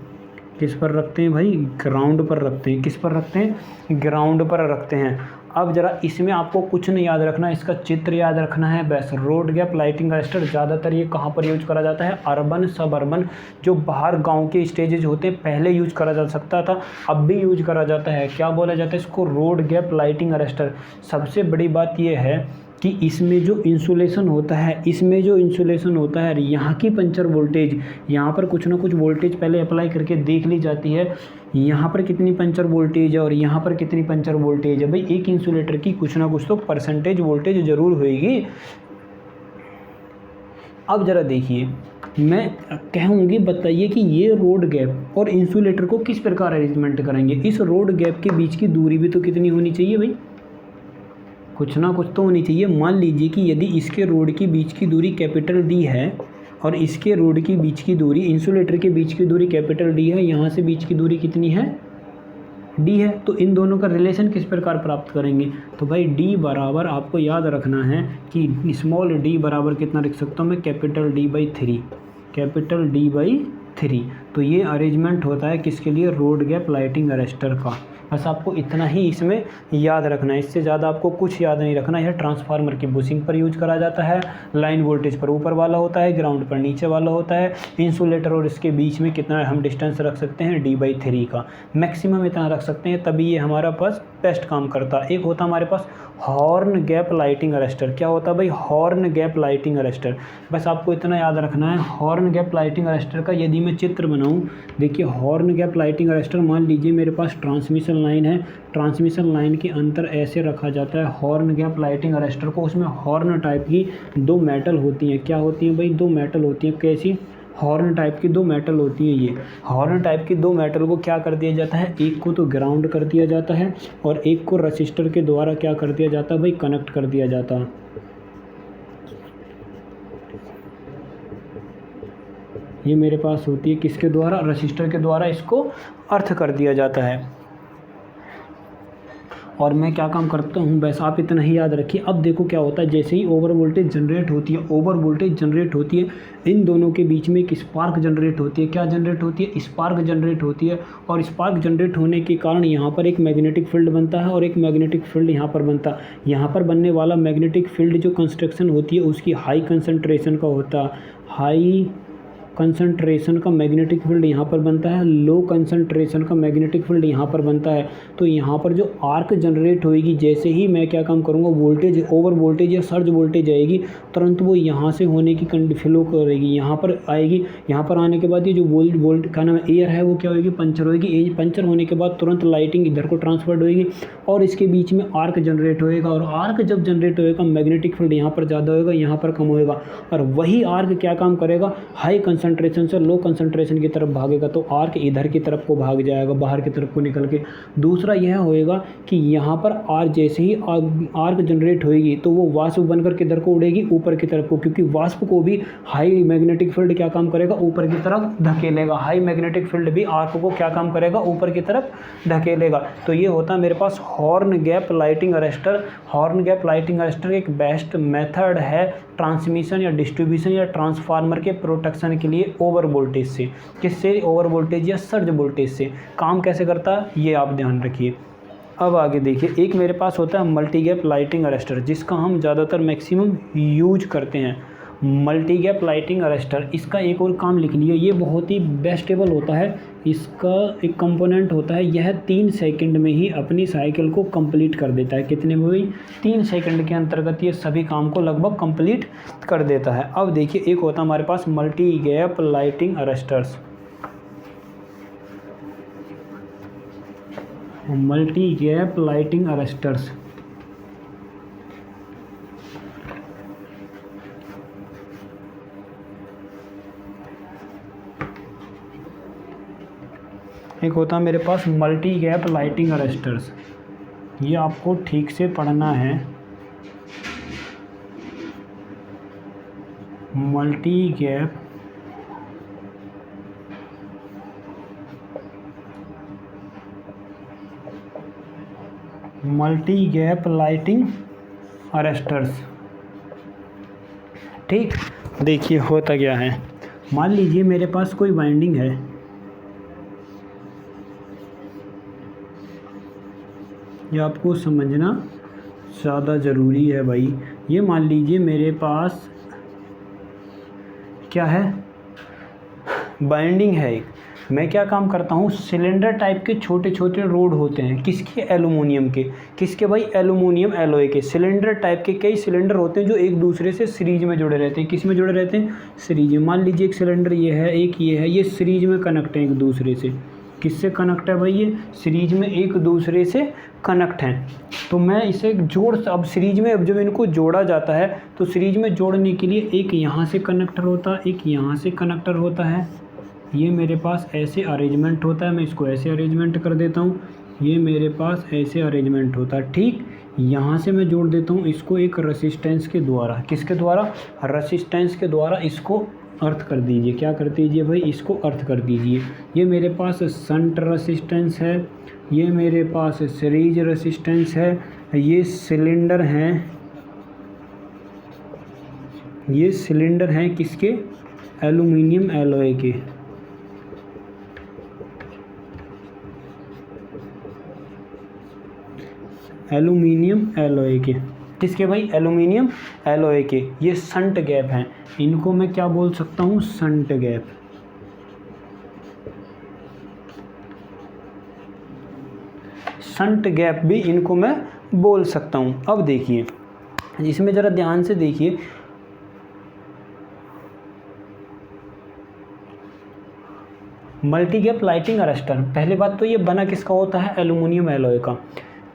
किस पर रखते हैं भाई, ग्राउंड पर रखते हैं। किस पर रखते हैं, ग्राउंड पर रखते हैं। अब ज़रा इसमें आपको कुछ नहीं याद रखना, इसका चित्र याद रखना है बस। रोड गैप लाइटिंग अरेस्टर ज़्यादातर ये कहाँ पर यूज करा जाता है, अर्बन, सब अर्बन, जो बाहर गांव के स्टेजेज होते हैं, पहले यूज करा जा सकता था, अब भी यूज करा जाता है। क्या बोला जाता है इसको, रोड गैप लाइटिंग अरेस्टर। सबसे बड़ी बात यह है कि इसमें जो इंसुलेशन होता है, इसमें जो इंसुलेशन होता है, यहाँ की पंचर वोल्टेज, यहाँ पर कुछ ना कुछ वोल्टेज पहले अप्लाई करके देख ली जाती है, यहाँ पर कितनी पंचर वोल्टेज है और यहाँ पर कितनी पंचर वोल्टेज है। भाई एक इंसुलेटर की कुछ ना कुछ तो परसेंटेज वोल्टेज ज़रूर होएगी। अब ज़रा देखिए, मैं कहूँगी बताइए कि ये रोड गैप और इंसुलेटर को किस प्रकार अरेंजमेंट करेंगे। इस रोड गैप के बीच की दूरी भी तो कितनी होनी चाहिए भाई, कुछ ना कुछ तो होनी चाहिए। मान लीजिए कि यदि इसके रोड की बीच की दूरी कैपिटल डी है और इसके रोड की बीच की दूरी, इंसुलेटर के बीच की दूरी कैपिटल डी है, यहाँ से बीच की दूरी कितनी है, डी है, तो इन दोनों का रिलेशन किस प्रकार प्राप्त करेंगे। तो भाई डी बराबर आपको याद रखना है कि स्मॉल डी बराबर कितना लिख सकता हूँ मैं, capital D by 3, capital D by 3। तो ये अरेंजमेंट होता है किसके लिए, रोड गैप लाइटिंग अरेस्टर का। बस आपको इतना ही इसमें याद रखना है, इससे ज़्यादा आपको कुछ याद नहीं रखना। यह ट्रांसफार्मर की बुशिंग पर यूज करा जाता है, लाइन वोल्टेज पर ऊपर वाला होता है, ग्राउंड पर नीचे वाला होता है। इंसुलेटर और इसके बीच में कितना हम डिस्टेंस रख सकते हैं, d/3 का मैक्सिमम इतना रख सकते हैं, तभी ये हमारा पास बेस्ट काम करता है। एक होता हमारे पास हॉर्न गैप लाइटिंग अरेस्टर। क्या होता है भाई, हॉर्न गैप लाइटिंग अरेस्टर। बस आपको इतना याद रखना है, हॉर्न गैप लाइटिंग अरेस्टर का यदि मैं चित्र बनाऊं, देखिए हॉर्न गैप लाइटिंग अरेस्टर, मान लीजिए मेरे पास ट्रांसमिशन लाइन है, ट्रांसमिशन लाइन के अंतर ऐसे रखा जाता है हॉर्न गैप लाइटिंग अरेस्टर को। उसमें हॉर्न टाइप की 2 मेटल होती हैं। क्या होती हैं भाई, 2 मेटल होती हैं। कैसी, हॉर्न टाइप की 2 मेटल होती है। ये हॉर्न टाइप की 2 मेटल को क्या कर दिया जाता है, एक को तो ग्राउंड कर दिया जाता है और एक को रजिस्टर के द्वारा क्या कर दिया जाता है भाई, कनेक्ट कर दिया जाता है। ये मेरे पास होती है किसके द्वारा, रजिस्टर के द्वारा इसको अर्थ कर दिया जाता है। और मैं क्या काम करता हूँ, बस आप इतना ही याद रखिए। अब देखो क्या होता है, जैसे ही ओवर वोल्टेज जनरेट होती है, ओवर वोल्टेज जनरेट होती है, इन दोनों के बीच में एक स्पार्क जनरेट होती है। क्या जनरेट होती है, स्पार्क जनरेट होती है। और स्पार्क जनरेट होने के कारण यहाँ पर एक मैग्नेटिक फील्ड बनता है और एक मैग्नेटिक फील्ड यहाँ पर बनता है। यहाँ पर बनने वाला मैग्नेटिक फील्ड जो कंस्ट्रक्शन होती है उसकी हाई कंसंट्रेशन का होता है। हाई कंसंट्रेशन का मैग्नेटिक फील्ड यहाँ पर बनता है, लो कंसंट्रेशन का मैग्नेटिक फील्ड यहाँ पर बनता है। तो यहाँ पर जो आर्क जनरेट होएगी, जैसे ही मैं क्या काम करूँगा, वोल्टेज ओवर वोल्टेज या सर्ज वोल्टेज आएगी, तुरंत वो यहाँ से होने की फ्लो करेगी, यहाँ पर आएगी। यहाँ पर आने के बाद ये जो वोल्ट क्या नाम है, एयर है, वो क्या होगी, पंचर होएगी। पंचर होने के बाद तुरंत लाइटिंग इधर को ट्रांसफर्ड होएगी और इसके बीच में आर्क जनरेट होएगा। और आर्क जब जनरेट होएगा, मैग्नेटिक फील्ड यहाँ पर ज़्यादा होएगा, यहाँ पर कम होएगा। और वही आर्क क्या काम करेगा, हाई कंसंट्रेशन से लो कंसंट्रेशन की तरफ भागेगा, तो आर्क इधर की तरफ को भाग जाएगा, बाहर की तरफ को निकल के। दूसरा यह होएगा कि यहाँ पर जैसे ही आर्क जनरेट होएगी तो वो वाष्प बनकर किधर को उड़ेगी, ऊपर की तरफ को, क्योंकि वाष्प को भी हाई मैग्नेटिक फील्ड क्या काम करेगा, ऊपर की तरफ धकेलेगा। हाई मैग्नेटिक फील्ड भी आर्क को क्या काम करेगा, ऊपर की तरफ धकेलेगा। तो ये होता है मेरे पास horn gap lightning arrester. Horn gap lightning arrester एक बेस्ट मेथड है ट्रांसमिशन या डिस्ट्रीब्यूशन या ट्रांसफार्मर के प्रोटेक्शन के लिए ओवर वोल्टेज से। किससे, ओवर वोल्टेज या सर्ज वोल्टेज से। काम कैसे करता है ये आप ध्यान रखिए। अब आगे देखिए, एक मेरे पास होता है मल्टी गैप लाइटिंग अरेस्टर, जिसका हम ज़्यादातर मैक्सिमम यूज करते हैं। मल्टी गैप लाइटिंग अरेस्टर, इसका एक और काम लिख लिया, ये बहुत ही बेस्टेबल होता है। इसका एक कंपोनेंट होता है, यह 3 सेकंड में ही अपनी साइकिल को कंप्लीट कर देता है। कितने में हुई, 3 सेकंड के अंतर्गत ये सभी काम को लगभग कंप्लीट कर देता है। अब देखिए, एक होता है हमारे पास multi gap lightning arresters. Multi gap lightning arresters एक होता है मेरे पास मल्टी गैप लाइटिंग अरेस्टर्स। ये आपको ठीक से पढ़ना है। Multi gap lightning arresters. ठीक, देखिए होता क्या है, मान लीजिए मेरे पास कोई वाइंडिंग है, ये आपको समझना ज़्यादा ज़रूरी है भाई। ये मान लीजिए मेरे पास क्या है, बाइंडिंग है एक। मैं क्या काम करता हूँ, सिलेंडर टाइप के छोटे छोटे रोड होते हैं, किसके, एल्युमिनियम के। किसके भाई, एल्युमिनियम एलॉय के। सिलेंडर टाइप के कई सिलेंडर होते हैं जो एक दूसरे से सीरीज में जुड़े रहते हैं। किस में जुड़े रहते हैं, सीरीज में। मान लीजिए एक सिलेंडर ये है, एक ये है, ये सीरीज में कनेक्ट है एक दूसरे से। किससे कनेक्ट है भाई, ये सीरीज में एक दूसरे से कनेक्ट हैं। तो मैं इसे अब सीरीज में अब जब इनको जोड़ा जाता है तो सीरीज में जोड़ने के लिए एक यहाँ से कनेक्टर होता है, एक यहाँ से कनेक्टर होता है। ये मेरे पास ऐसे अरेंजमेंट होता है, मैं इसको ऐसे अरेंजमेंट कर देता हूँ। ये मेरे पास ऐसे अरेंजमेंट होता है। ठीक, यहाँ से मैं जोड़ देता हूँ इसको एक रेसिस्टेंस के द्वारा। किसके द्वारा, रेसिस्टेंस के द्वारा इसको अर्थ कर दीजिए। क्या कर दीजिए भाई, इसको अर्थ कर दीजिए। ये मेरे पास शंट रेसिस्टेंस है, ये मेरे पास सीरीज रेसिस्टेंस है, ये सिलेंडर हैं, ये सिलेंडर हैं किसके, एल्युमिनियम एलॉय के। एल्युमिनियम एलॉय के, किसके भाई, एल्युमिनियम एलॉय के। ये शंट गैप हैं, इनको मैं क्या बोल सकता हूँ, शंट गैप। शंट गैप भी इनको मैं बोल सकता हूँ। अब देखिए, इसमें ज़रा ध्यान से देखिए, मल्टी गैप लाइटिंग अरेस्टर, पहली बात तो ये बना किसका होता है, एल्युमिनियम एलॉय का।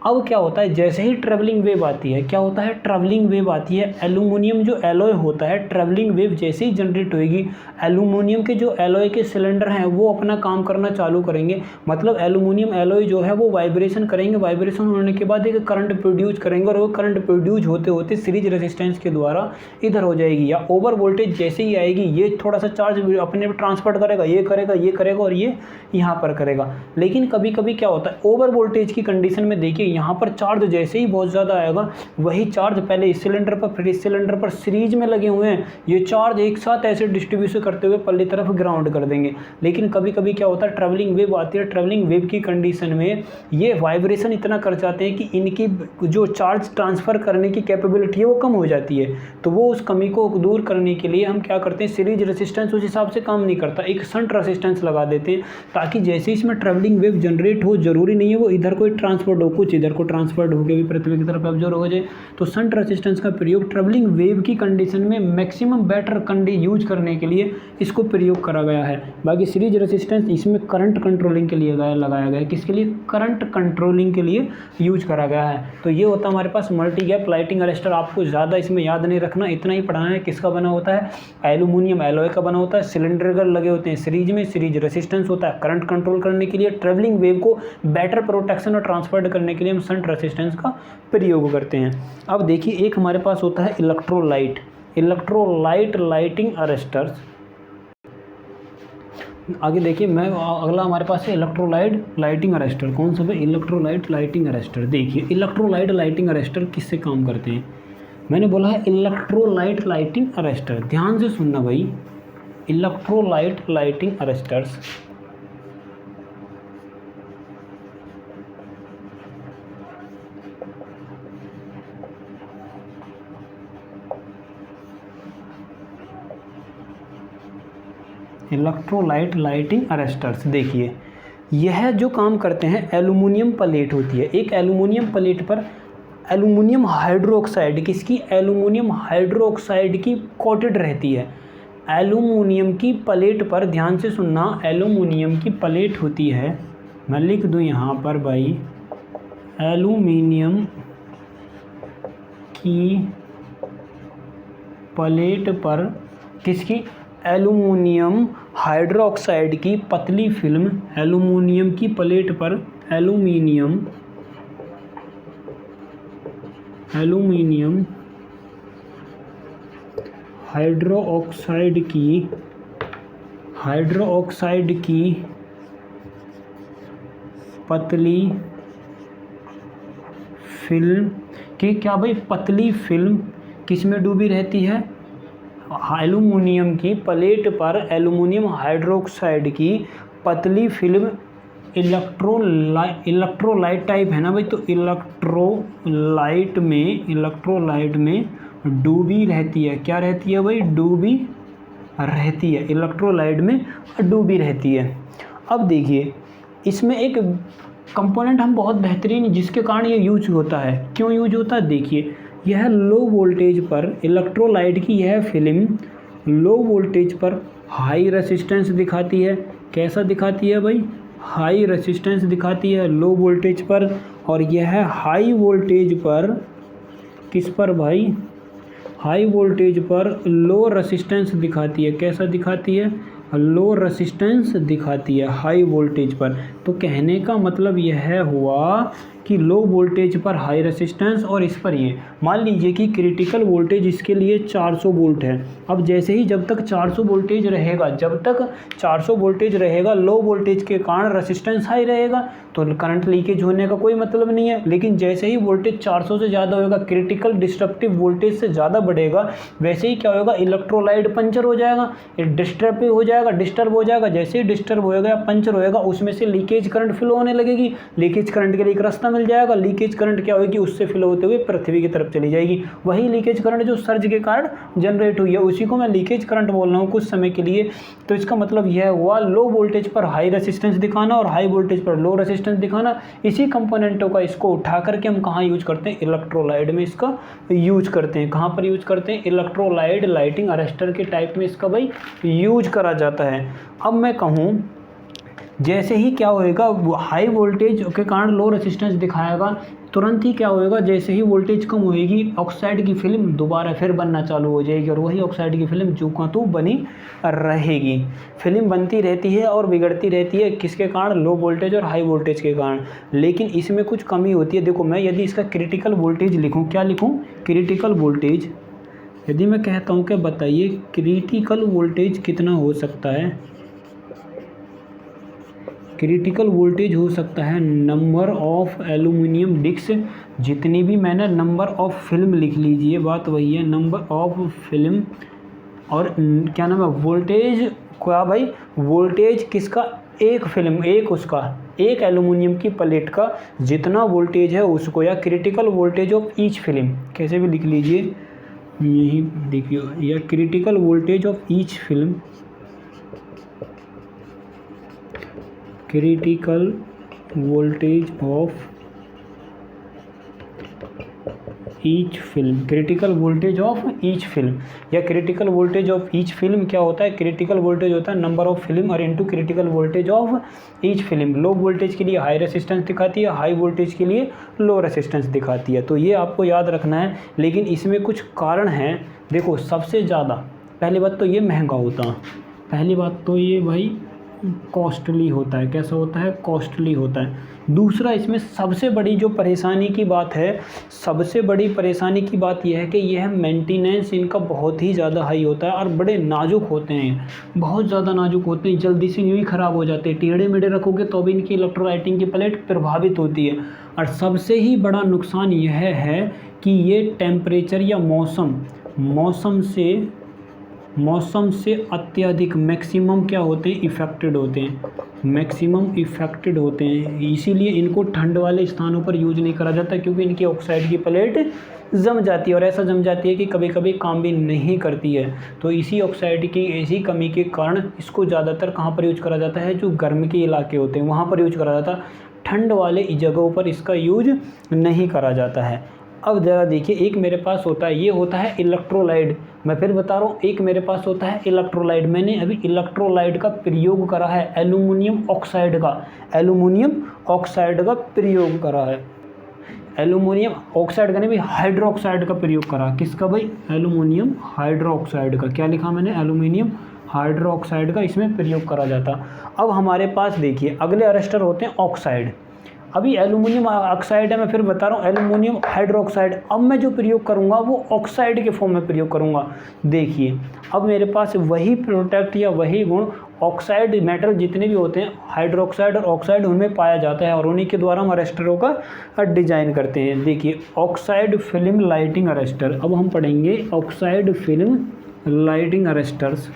अब क्या होता है, जैसे ही ट्रैवलिंग वेव आती है, क्या होता है, ट्रैवलिंग वेव आती है, एल्यूमिनियम जो एलॉय होता है, ट्रैवलिंग वेव जैसे ही जनरेट होएगी, एल्यूमिनियम के जो एलॉय के सिलेंडर हैं वो अपना काम करना चालू करेंगे। मतलब एल्यूमिनियम एलॉय जो है वो वाइब्रेशन करेंगे, वाइब्रेशन होने के बाद एक करंट प्रोड्यूस करेंगे, और वो करंट प्रोड्यूस होते होते सीरीज रेजिस्टेंस के द्वारा इधर हो जाएगी, या ओवर वोल्टेज जैसे ही आएगी ये थोड़ा सा चार्ज अपने ट्रांसफर करेगा, ये करेगा, ये करेगा, और ये यहाँ पर करेगा। लेकिन कभी कभी क्या होता है, ओवर वोल्टेज की कंडीशन में देखिए यहाँ पर चार्ज जैसे ही बहुत ज़्यादा आएगा, वही चार्ज पहले इस सिलेंडर पर फिर इस सिलेंडर पर सीरीज में लगे हुए हैं, ये चार्ज एक साथ ऐसे डिस्ट्रीब्यूशन करते हुए पल्ली तरफ ग्राउंड कर देंगे। लेकिन कभी कभी क्या होता है, ट्रैवलिंग वेव आती है, ट्रैवलिंग वेव की कंडीशन में ये वाइब्रेशन इतना कर जाते हैं कि इनकी जो चार्ज ट्रांसफ़र करने की कैपेबिलिटी है वो कम हो जाती है। तो वो उस कमी को दूर करने के लिए हम क्या करते हैं, सीरीज रेजिस्टेंस उस हिसाब से काम नहीं करता, एक शंट रेजिस्टेंस लगा देते हैं, ताकि जैसे इसमें ट्रैवलिंग वेव जनरेट हो, जरूरी नहीं है वो इधर कोई ट्रांसफर्ड हो, कुछ इधर को ट्रांसफर्ड होकर भी पृथ्वी की तरफ एब्जॉर्ब हो जाए। तो शंट रेजिस्टेंस का प्रयोग ट्रैवलिंग वेव की कंडीशन में मैक्सिमम बेटर यूज करने के लिए इसको प्रयोग करा गया है। बाकी सीरीज रेजिस्टेंस इसमें करंट कंट्रोलिंग के लिए लगाया गया है, किसके लिए, करंट कंट्रोलिंग के लिए यूज करा गया है। तो ये होता है हमारे पास मल्टी गैप लाइटिंग अरेस्टर। आपको ज़्यादा इसमें याद नहीं रखना, इतना ही पढ़ाना है। किसका बना होता है, एल्यूमिनियम एलॉय का बना होता है, सिलेंडर लगे होते हैं सीरीज में, सीरीज रेजिस्टेंस होता है करंट कंट्रोल करने के लिए, ट्रैवलिंग वेव को बेटर प्रोटेक्शन और ट्रांसफर करने के लिए हम शंट रेजिस्टेंस का प्रयोग करते हैं। अब देखिए एक हमारे पास होता है इलेक्ट्रोलाइट, इलेक्ट्रोलाइट लाइटिंग अरेस्टर्स। आगे देखिए अगला हमारे पास है इलेक्ट्रोलाइट लाइटिंग अरेस्टर। कौन सा है, इलेक्ट्रोलाइट लाइटिंग अरेस्टर। देखिए इलेक्ट्रोलाइट लाइटिंग अरेस्टर किससे काम करते हैं, मैंने बोला है इलेक्ट्रोलाइट लाइटिंग अरेस्टर, ध्यान से सुनना भाई, electrolyte lighting arresters electrolyte lighting arresters. देखिए यह जो काम करते हैं, एल्यूमिनियम प्लेट होती है, एक एल्यूमिनियम प्लेट पर एल्यूमिनियम हाइड्रोक्साइड, किसकी, एल्यूमिनियम हाइड्रोक्साइड की कोटेड रहती है। एल्यूमिनियम की प्लेट पर, ध्यान से सुनना, एल्यूमिनियम की प्लेट होती है, मैं लिख दूं यहाँ पर भाई, एल्यूमिनियम की प्लेट पर किसकी, एल्यूमिनियम हाइड्रोक्साइड की पतली फिल्म, एल्यूमिनियम की प्लेट पर एल्यूमिनियम हाइड्रोक्साइड की पतली फिल्म की, क्या भाई, पतली फिल्म किस में डूबी रहती है, एल्यूमिनियम की प्लेट पर एल्यूमिनियम हाइड्रोक्साइड की पतली फिल्म इलेक्ट्रोलाइट टाइप है ना भाई, तो इलेक्ट्रोलाइट में डूबी रहती है। क्या रहती है भाई, डूबी रहती है, इलेक्ट्रोलाइट में डूबी रहती है। अब देखिए इसमें एक कंपोनेंट हम बहुत बेहतरीन, जिसके कारण ये यूज होता है, क्यों यूज होता है, देखिए यह लो वोल्टेज पर इलेक्ट्रोलाइट की यह फिल्म लो वोल्टेज पर हाई रेसिस्टेंस दिखाती है। कैसा दिखाती है भाई, हाई रेसिस्टेंस दिखाती है लो वोल्टेज पर, और यह हाई वोल्टेज पर किस पर भाई, हाई वोल्टेज पर लो रेसिस्टेंस दिखाती है। कैसा दिखाती है, लो रेसिस्टेंस दिखाती है हाई वोल्टेज पर। तो कहने का मतलब यह हुआ कि लो वोल्टेज पर हाई रेसिस्टेंस, और इस पर ये मान लीजिए कि क्रिटिकल वोल्टेज इसके लिए 400 वोल्ट है। अब जैसे ही जब तक 400 वोल्टेज रहेगा, जब तक 400 वोल्टेज रहेगा, लो वोल्टेज के कारण रेसिस्टेंस हाई रहेगा, तो करंट लीकेज होने का कोई मतलब नहीं है। लेकिन जैसे ही वोल्टेज 400 से ज़्यादा होगा, क्रिटिकल डिस्ट्रप्टिव वोल्टेज से ज़्यादा बढ़ेगा, वैसे ही क्या होगा, इलेक्ट्रोलाइट पंचर हो जाएगा, डिस्टर्ब हो जाएगा। जैसे ही डिस्टर्ब होएगा या पंचर होएगा, उसमें से लीकेज करंट फ्लो होने लगेगी। लीकेज करंट के लिए एक रास्ता मिल जाएगा। लीकेज करंट क्या होगी, उससे फ्लो होते हुए पृथ्वी की तरफ चली जाएगी। वही लीकेज करंट जो सर्ज के कारण जनरेट हुई है, उसी को मैं लीकेज करंट बोल रहा हूँ कुछ समय के लिए। तो इसका मतलब यह हुआ, लो वोल्टेज पर हाई रेसिस्टेंस दिखाना और हाई वोल्टेज पर लो रेसिस्टेंस दिखाना। इसी कंपोनेंटों का इसको उठा करके हम कहाँ यूज करते हैं, इलेक्ट्रोलाइट में इसका यूज करते हैं। कहाँ पर यूज करते हैं, इलेक्ट्रोलाइट लाइटिंग अरेस्टर के टाइप में इसका भाई यूज करा जाता है। अब मैं कहूँ जैसे ही क्या होएगा, हाई वोल्टेज के कारण लो रेसिस्टेंस दिखाएगा, तुरंत ही क्या होएगा, जैसे ही वोल्टेज कम होएगी ऑक्साइड की फिल्म दोबारा फिर बनना चालू हो जाएगी और वही ऑक्साइड की फिल्म जो का तो बनी रहेगी। फिल्म बनती रहती है और बिगड़ती रहती है, किसके कारण, लो वोल्टेज और हाई वोल्टेज के कारण। लेकिन इसमें कुछ कमी होती है। देखो मैं यदि इसका क्रिटिकल वोल्टेज लिखूँ, क्या लिखूँ, क्रिटिकल वोल्टेज, यदि मैं कहता हूँ कि बताइए क्रिटिकल वोल्टेज कितना हो सकता है, क्रिटिकल वोल्टेज हो सकता है नंबर ऑफ एल्यूमिनियम डिस्क, जितनी भी मैंने नंबर ऑफ फिल्म लिख लीजिए, बात वही है, नंबर ऑफ फिल्म, और क्या नाम है, वोल्टेज, क्या भाई, वोल्टेज किसका, एक फिल्म, एक उसका, एक एल्यूमिनियम की प्लेट का जितना वोल्टेज है उसको, या critical voltage of each film, कैसे भी लिख लीजिए, यही देखिए, या critical voltage of each film, critical voltage of each film, critical voltage of each film, या critical voltage of each film क्या होता है, क्रिटिकल वोल्टेज होता है नंबर ऑफ फिल्म और into critical voltage of each film. Low voltage के लिए high resistance दिखाती है, हाई वोल्टेज के लिए लो रेसिस्टेंस दिखाती है। तो ये आपको याद रखना है, लेकिन इसमें कुछ कारण हैं। देखो सबसे ज़्यादा, पहली बात तो ये महंगा होता है, पहली बात तो ये भाई कॉस्टली होता है। कैसा होता है, कॉस्टली होता है। दूसरा, इसमें सबसे बड़ी जो परेशानी की बात है, सबसे बड़ी परेशानी की बात यह है कि यह मेंटेनेंस इनका बहुत ही ज़्यादा हाई होता है और बड़े नाजुक होते हैं, बहुत ज़्यादा नाजुक होते हैं, जल्दी से यूँ ही ख़राब हो जाते हैं। टेढ़े मेढ़े रखोगे तो भी इनकी इलेक्ट्रोलाइटिंग की प्लेट प्रभावित होती है। और सबसे ही बड़ा नुकसान यह है कि ये टेम्परेचर या मौसम से अत्यधिक मैक्सिमम क्या होते हैं, इफ़ेक्टेड होते हैं, मैक्सिमम इफ़ेक्टेड होते हैं। इसीलिए इनको ठंड वाले स्थानों पर यूज नहीं करा जाता, क्योंकि इनकी ऑक्साइड की प्लेट जम जाती है, और ऐसा जम जाती है कि कभी कभी काम भी नहीं करती है। तो इसी ऑक्साइड की ऐसी कमी के कारण इसको ज़्यादातर कहाँ पर यूज करा जाता है, जो गर्म के इलाके होते हैं वहाँ पर यूज करा जाता है, ठंड वाले जगहों पर इसका यूज नहीं करा जाता है। अब ज़रा देखिए, एक मेरे पास होता है, ये होता है इलेक्ट्रोलाइट, मैं फिर बता रहा हूँ, एक मेरे पास होता है इलेक्ट्रोलाइट। मैंने अभी इलेक्ट्रोलाइट का प्रयोग करा है, एल्यूमिनियम ऑक्साइड का, एल्यूमिनियम ऑक्साइड का प्रयोग करा है, एल्यूमिनियम ऑक्साइड का नहीं भाई, हाइड्रोक्साइड का प्रयोग करा। किसका भाई, एल्यूमिनियम हाइड्रोक्साइड का। क्या लिखा मैंने, एल्यूमिनियम हाइड्रोक्साइड का इसमें प्रयोग करा जाता। अब हमारे पास देखिए अगले अरेस्टर होते हैं ऑक्साइड। अभी एल्यूमिनियम ऑक्साइड है, मैं फिर बता रहा हूँ एल्यूमिनियम हाइड्रोक्साइड। अब मैं जो प्रयोग करूँगा वो ऑक्साइड के फॉर्म में प्रयोग करूँगा। देखिए अब मेरे पास वही प्रोडक्ट या वही गुण ऑक्साइड मेटल जितने भी होते हैं, हाइड्रोक्साइड और ऑक्साइड, उनमें पाया जाता है, और उन्हीं के द्वारा हम अरेस्टरों का डिजाइन करते हैं। देखिए ऑक्साइड फिल्म लाइटिंग अरेस्टर, अब हम पढ़ेंगे oxide film lighting arresters.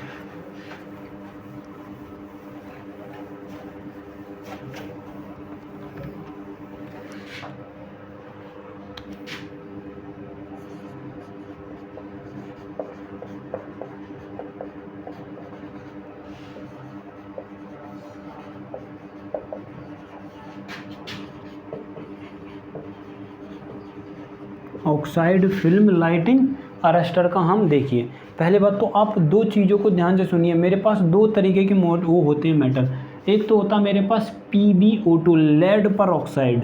Oxide film lighting arrester का हम देखिए, पहले बात तो आप दो चीज़ों को ध्यान से सुनिए। मेरे पास दो तरीके के वो होते हैं मेटल। एक तो होता है मेरे पास PbO2 लेड पर ऑक्साइड,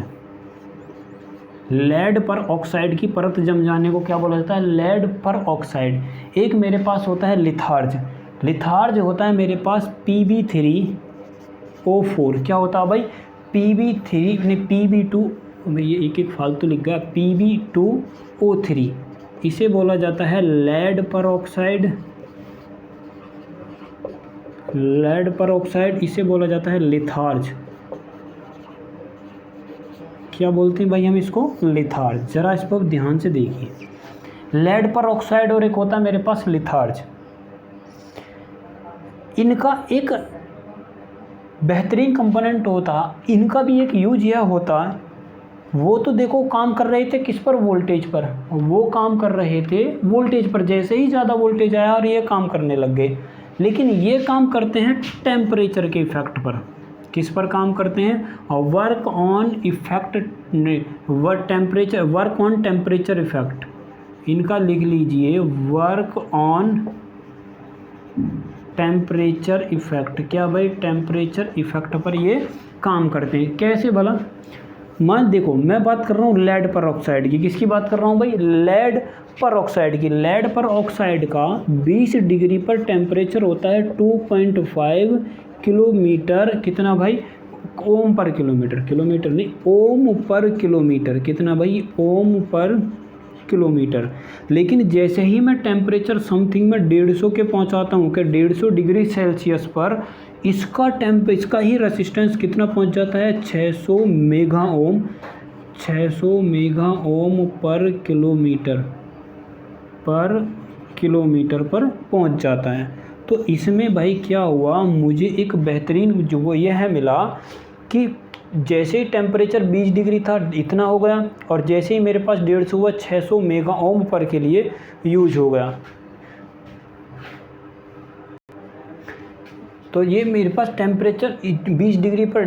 लेड पर ऑक्साइड की परत जम जाने को क्या बोला जाता है, लेड पर ऑक्साइड। एक मेरे पास होता है लिथार्ज, लिथार्ज होता है मेरे पास Pb3O4। क्या होता है भाई, Pb3 ने Pb2, ये एक एक फालतू लिख गया, Pb2O3, इसे बोला जाता है लेड पर ऑक्साइड, लेड पर ऑक्साइड, इसे बोला जाता है लिथार्ज। क्या बोलते हैं भाई हम इसको, लिथार्ज। जरा इस पर ध्यान से देखिए, लेड पर ऑक्साइड और एक होता है मेरे पास लिथार्ज। इनका एक बेहतरीन कंपोनेंट होता, इनका भी एक यूज यह होता है, वो तो देखो काम कर रहे थे किस पर, वोल्टेज पर, वो काम कर रहे थे वोल्टेज पर। जैसे ही ज़्यादा वोल्टेज आया और ये काम करने लग गए, लेकिन ये काम करते हैं टेम्परेचर के इफेक्ट पर। किस पर काम करते हैं, work on effect, work on temperature effect. इनका लिख लीजिए, वर्क ऑन टेम्परेचर इफेक्ट, क्या भाई, टेम्परेचर इफेक्ट पर ये काम करते हैं। कैसे भला, मान देखो मैं बात कर रहा हूँ लेड पर ऑक्साइड की, किसकी बात कर रहा हूँ भाई, लेड पर ऑक्साइड की। लेड पर ऑक्साइड का 20 डिग्री पर टेम्परेचर होता है 2.5 किलोमीटर, कितना भाई, ओम पर किलोमीटर, किलोमीटर नहीं, ओम पर किलोमीटर, कितना भाई, ओम पर किलोमीटर। लेकिन जैसे ही मैं टेम्परेचर समथिंग में 150 के पहुंचाता हूँ कि 150 डिग्री सेल्सियस पर, इसका ही रेसिस्टेंस कितना पहुंच जाता है, 600 मेगा ओम, 600 मेगा ओम पर किलोमीटर पर पहुंच जाता है। तो इसमें भाई क्या हुआ, मुझे एक बेहतरीन जो वो यह है मिला कि जैसे ही टेम्परेचर 20 डिग्री था इतना हो गया, और जैसे ही मेरे पास 150 हुआ 600 मेगा ओम पर के लिए यूज हो गया। तो ये मेरे पास टेम्परेचर 20 डिग्री पर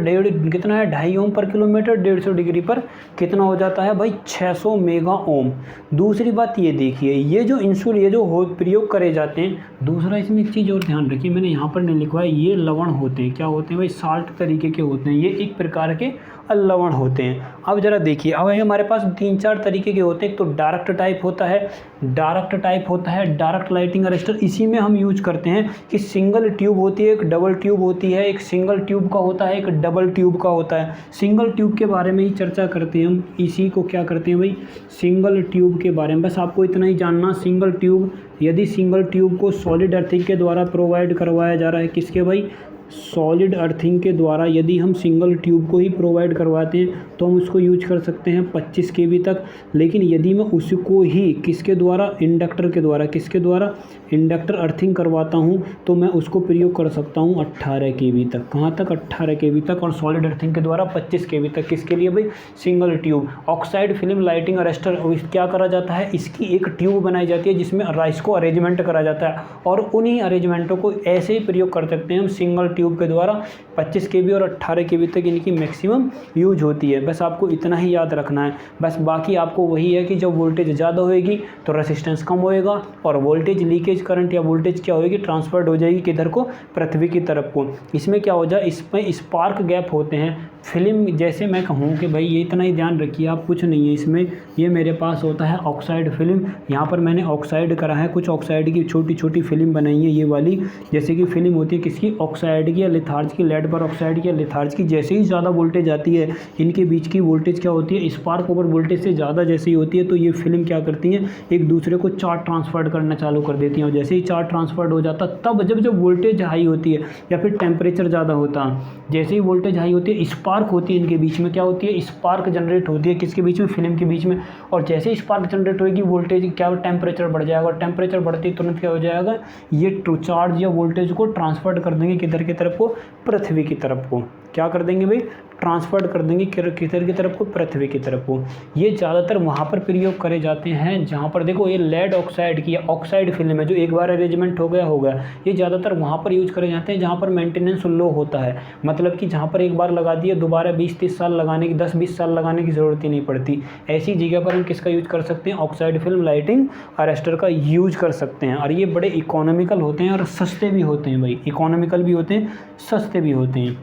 कितना है, 2.5 ओम पर किलोमीटर, 150 डिग्री पर कितना हो जाता है भाई, 600 मेगा ओम। दूसरी बात ये देखिए, ये जो इंसुलिन, ये जो प्रयोग करे जाते हैं, दूसरा इसमें एक चीज़ और ध्यान रखिए, मैंने यहाँ पर नहीं लिखवा है, ये लवण होते हैं, क्या होते हैं भाई, साल्ट तरीके के होते हैं, ये एक प्रकार के लवण होते हैं। अब जरा देखिए, अब हमारे पास 3-4 तरीके के होते हैं। तो डायरेक्ट टाइप होता है, डायरेक्ट लाइटिंग अरेस्टर, इसी में हम यूज करते हैं कि सिंगल ट्यूब होती है, एक डबल ट्यूब होती है, एक सिंगल ट्यूब का होता है, एक डबल ट्यूब का होता है। सिंगल ट्यूब के बारे में ही चर्चा करते हैं हम, इसी को क्या करते हैं भाई, सिंगल ट्यूब के बारे में। बस आपको इतना ही जानना, सिंगल ट्यूब, यदि सिंगल ट्यूब को सॉलिड अर्थिंग के द्वारा प्रोवाइड करवाया जा रहा है, किसके भाई, सॉलिड अर्थिंग के द्वारा यदि हम सिंगल ट्यूब को ही प्रोवाइड करवाते हैं तो हम उसको यूज कर सकते हैं 25 केवी तक। लेकिन यदि मैं उसको ही किसके द्वारा, इंडक्टर के द्वारा, किसके द्वारा, इंडक्टर अर्थिंग करवाता हूं, तो मैं उसको प्रयोग कर सकता हूं 18 केवी तक। कहां तक, 18 केवी तक, और सॉलिड अर्थिंग के द्वारा 25 केवी तक। किसके लिए भाई, single tube. Oxide film lighting arrester, क्या करा जाता है, इसकी एक ट्यूब बनाई जाती है जिसमें राइस को अरेंजमेंट करा जाता है, और उन्हीं अरेंजमेंटों को ऐसे ही प्रयोग कर सकते हैं हम सिंगल ट्यूब के द्वारा। 25 केवी और 18 केवी तक इनकी मैक्सिमम यूज होती है। बस आपको इतना ही याद रखना है। बस बाकी आपको वही है कि जब वोल्टेज ज़्यादा होएगी तो रेसिस्टेंस कम होएगा, और वोल्टेज लीकेज करंट या वोल्टेज क्या होएगी, ट्रांसफर्ड हो जाएगी किधर को, पृथ्वी की तरफ को। इसमें क्या हो जाए, इसमें स्पार्क गैप होते हैं। फिल्म जैसे मैं कहूँ कि भाई ये इतना ही ध्यान रखिए आप, कुछ नहीं है इसमें। ये मेरे पास होता है ऑक्साइड फिल्म, यहाँ पर मैंने ऑक्साइड करा है, कुछ ऑक्साइड की छोटी छोटी फिल्म बनाई है ये वाली। जैसे कि फिल्म होती है किसकी, ऑक्साइड की या लिथार्ज की, लेड पर ऑक्साइड की या लिथार्ज की। जैसे ही ज़्यादा वोल्टेज आती है, इनके बीच की वोल्टेज क्या होती है, स्पार्क ओवर वोल्टेज से ज़्यादा जैसे ही होती है, तो ये फिल्म क्या करती हैं, एक दूसरे को चार्ज ट्रांसफर करना चालू कर देती हैं। और जैसे ही चार्ज ट्रांसफर हो जाता, तब जब वोल्टेज हाई होती है या फिर टेम्परेचर ज़्यादा होता है, जैसे ही वोल्टेज हाई होती है, स्पार्क होती है इनके बीच में, क्या होती है, स्पार्क जनरेट होती है किसके बीच में, फिल्म के बीच में। और जैसे ही स्पार्क जनरेट होगी, वोल्टेज क्या, टेम्परेचर बढ़ जाएगा, और टेम्परेचर बढ़ते ही तुरंत क्या हो जाएगा, ये चार्ज या वोल्टेज को ट्रांसफर कर देंगे किधर की तरफ को, पृथ्वी की तरफ को। क्या कर देंगे भाई, ट्रांसफर कर देंगे किधर की तरफ को, पृथ्वी की तरफ को। ये ज़्यादातर वहाँ पर प्रयोग करे जाते हैं जहाँ पर देखो ये लेड ऑक्साइड की ऑक्साइड फिल्म है, जो एक बार अरेंजमेंट हो गया। ये ज़्यादातर वहाँ पर यूज करे जाते हैं जहाँ पर मेंटेनेंस लो होता है, मतलब कि जहाँ पर एक बार लगा दिया, दोबारा 20-30 साल लगाने की, 10-20 साल लगाने की ज़रूरत ही नहीं पड़ती। ऐसी जगह पर हम किसका यूज कर सकते हैं, ऑक्साइड फिल्म लाइटिंग अरेस्टर का यूज कर सकते हैं। और ये बड़े इकोनॉमिकल होते हैं और सस्ते भी होते हैं भाई, इकोनॉमिकल भी होते हैं, सस्ते भी होते हैं।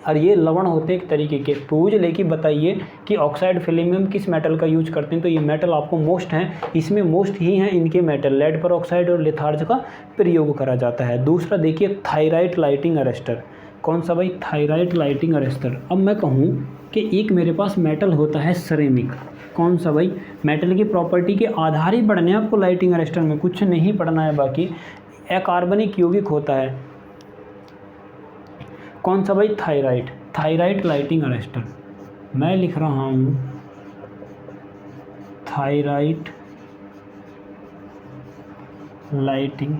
और ये लवण होते हैं एक तरीके के। पूछ लेके बताइए कि ऑक्साइड फिल्म में हम किस मेटल का यूज करते हैं, तो ये मेटल आपको मोस्ट हैं, इसमें मोस्ट ही हैं इनके मेटल, लेड पर ऑक्साइड और लिथार्ज का प्रयोग करा जाता है। दूसरा देखिए थायराइड लाइटिंग अरेस्टर, कौन सा भाई, थायराइड लाइटिंग अरेस्टर। अब मैं कहूँ कि एक मेरे पास मेटल होता है सिरेमिक, कौन सा भाई, मेटल की प्रॉपर्टी के आधार ही पढ़ने आपको लाइटिंग अरेस्टर में, कुछ नहीं पढ़ना है बाकी। अकार्बनिक यौगिक होता है, कौन सा भाई, थायराइड लाइटिंग अरेस्टर। मैं लिख रहा हूँ थायराइड लाइटिंग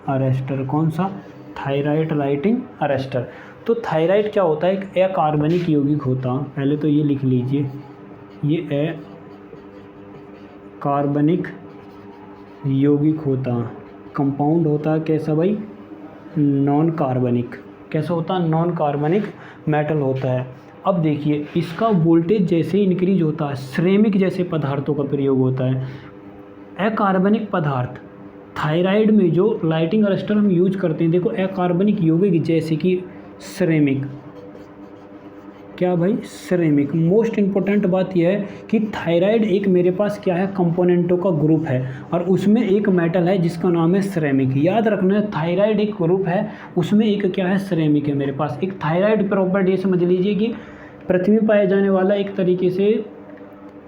अरेस्टर, कौन सा, थायराइड लाइटिंग अरेस्टर। तो थायराइड क्या होता है, एक अकार्बनिक यौगिक होता, पहले तो ये लिख लीजिए, ये अकार्बनिक यौगिक होता, कंपाउंड होता है, कैसा भाई, नॉन कार्बनिक। कैसा होता है, नॉन कार्बनिक मेटल होता है। अब देखिए इसका वोल्टेज जैसे ही इंक्रीज होता है, सिरेमिक जैसे पदार्थों का प्रयोग होता है। अकार्बनिक पदार्थ थायराइड में जो लाइटिंग अरेस्टर हम यूज करते हैं, देखो अकार्बनिक यौगिक जैसे कि सिरेमिक, क्या भाई, सिरेमिक। मोस्ट इम्पोर्टेंट बात यह है कि थायराइड एक मेरे पास क्या है, कंपोनेंटों का ग्रुप है और उसमें एक मेटल है जिसका नाम है सिरेमिक। याद रखना है थायराइड एक ग्रुप है, उसमें एक क्या है, सिरेमिक है मेरे पास। एक थायराइड प्रॉपर्टी समझ लीजिए कि पृथ्वी में पाया जाने वाला एक तरीके से,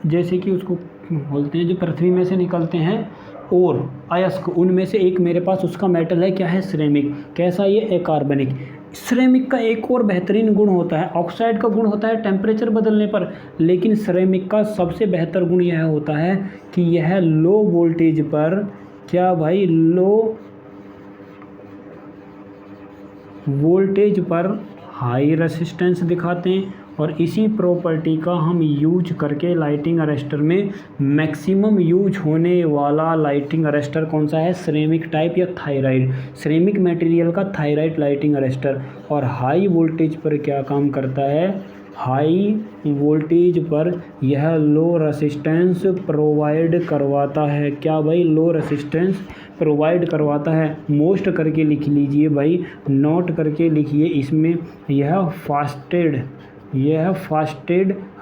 जैसे कि उसको बोलते हैं जो पृथ्वी में से निकलते हैं और अयस्क, उनमें से एक मेरे पास उसका मेटल है क्या है, सिरेमिक। कैसा, ये अकार्बनिक। सिरेमिक का एक और बेहतरीन गुण होता है, ऑक्साइड का गुण होता है टेम्परेचर बदलने पर, लेकिन सिरेमिक का सबसे बेहतर गुण यह होता है कि यह लो वोल्टेज पर, क्या भाई, लो वोल्टेज पर हाई रेसिस्टेंस दिखाते हैं। और इसी प्रॉपर्टी का हम यूज करके लाइटिंग अरेस्टर में मैक्सिमम यूज होने वाला लाइटिंग अरेस्टर कौन सा है, सिरेमिक टाइप या थायराइड, सिरेमिक मटेरियल का थायराइड लाइटिंग अरेस्टर। और हाई वोल्टेज पर क्या काम करता है, हाई वोल्टेज पर यह लो रेसिस्टेंस प्रोवाइड करवाता है। क्या भाई, लो रेसिस्टेंस प्रोवाइड करवाता है। मोस्ट करके लिख लीजिए भाई, नोट करके लिखिए इसमें, यह फास्टेड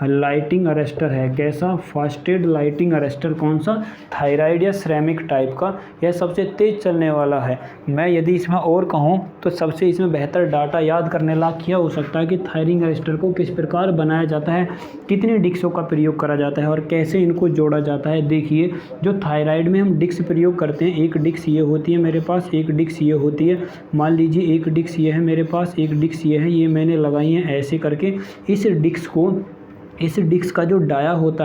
लाइटिंग अरेस्टर है। कैसा, फास्टेड लाइटिंग अरेस्टर, कौन सा, थायराइड या सिरेमिक टाइप का। यह सबसे तेज़ चलने वाला है। मैं यदि इसमें और कहूँ तो सबसे इसमें बेहतर डाटा याद करने लायक क्या हो सकता है कि थायरिंग अरेस्टर को किस प्रकार बनाया जाता है, कितनी डिक्सों का प्रयोग करा जाता है और कैसे इनको जोड़ा जाता है। देखिए, जो थायराइड में हम डिक्स प्रयोग करते हैं, एक डिक्स ये होती है मेरे पास, एक डिक्स ये होती है। मान लीजिए एक डिक्स ये है मेरे पास, एक डिक्स ये है, ये मैंने लगाई है ऐसे करके। इस डिक्स का जो डाया होता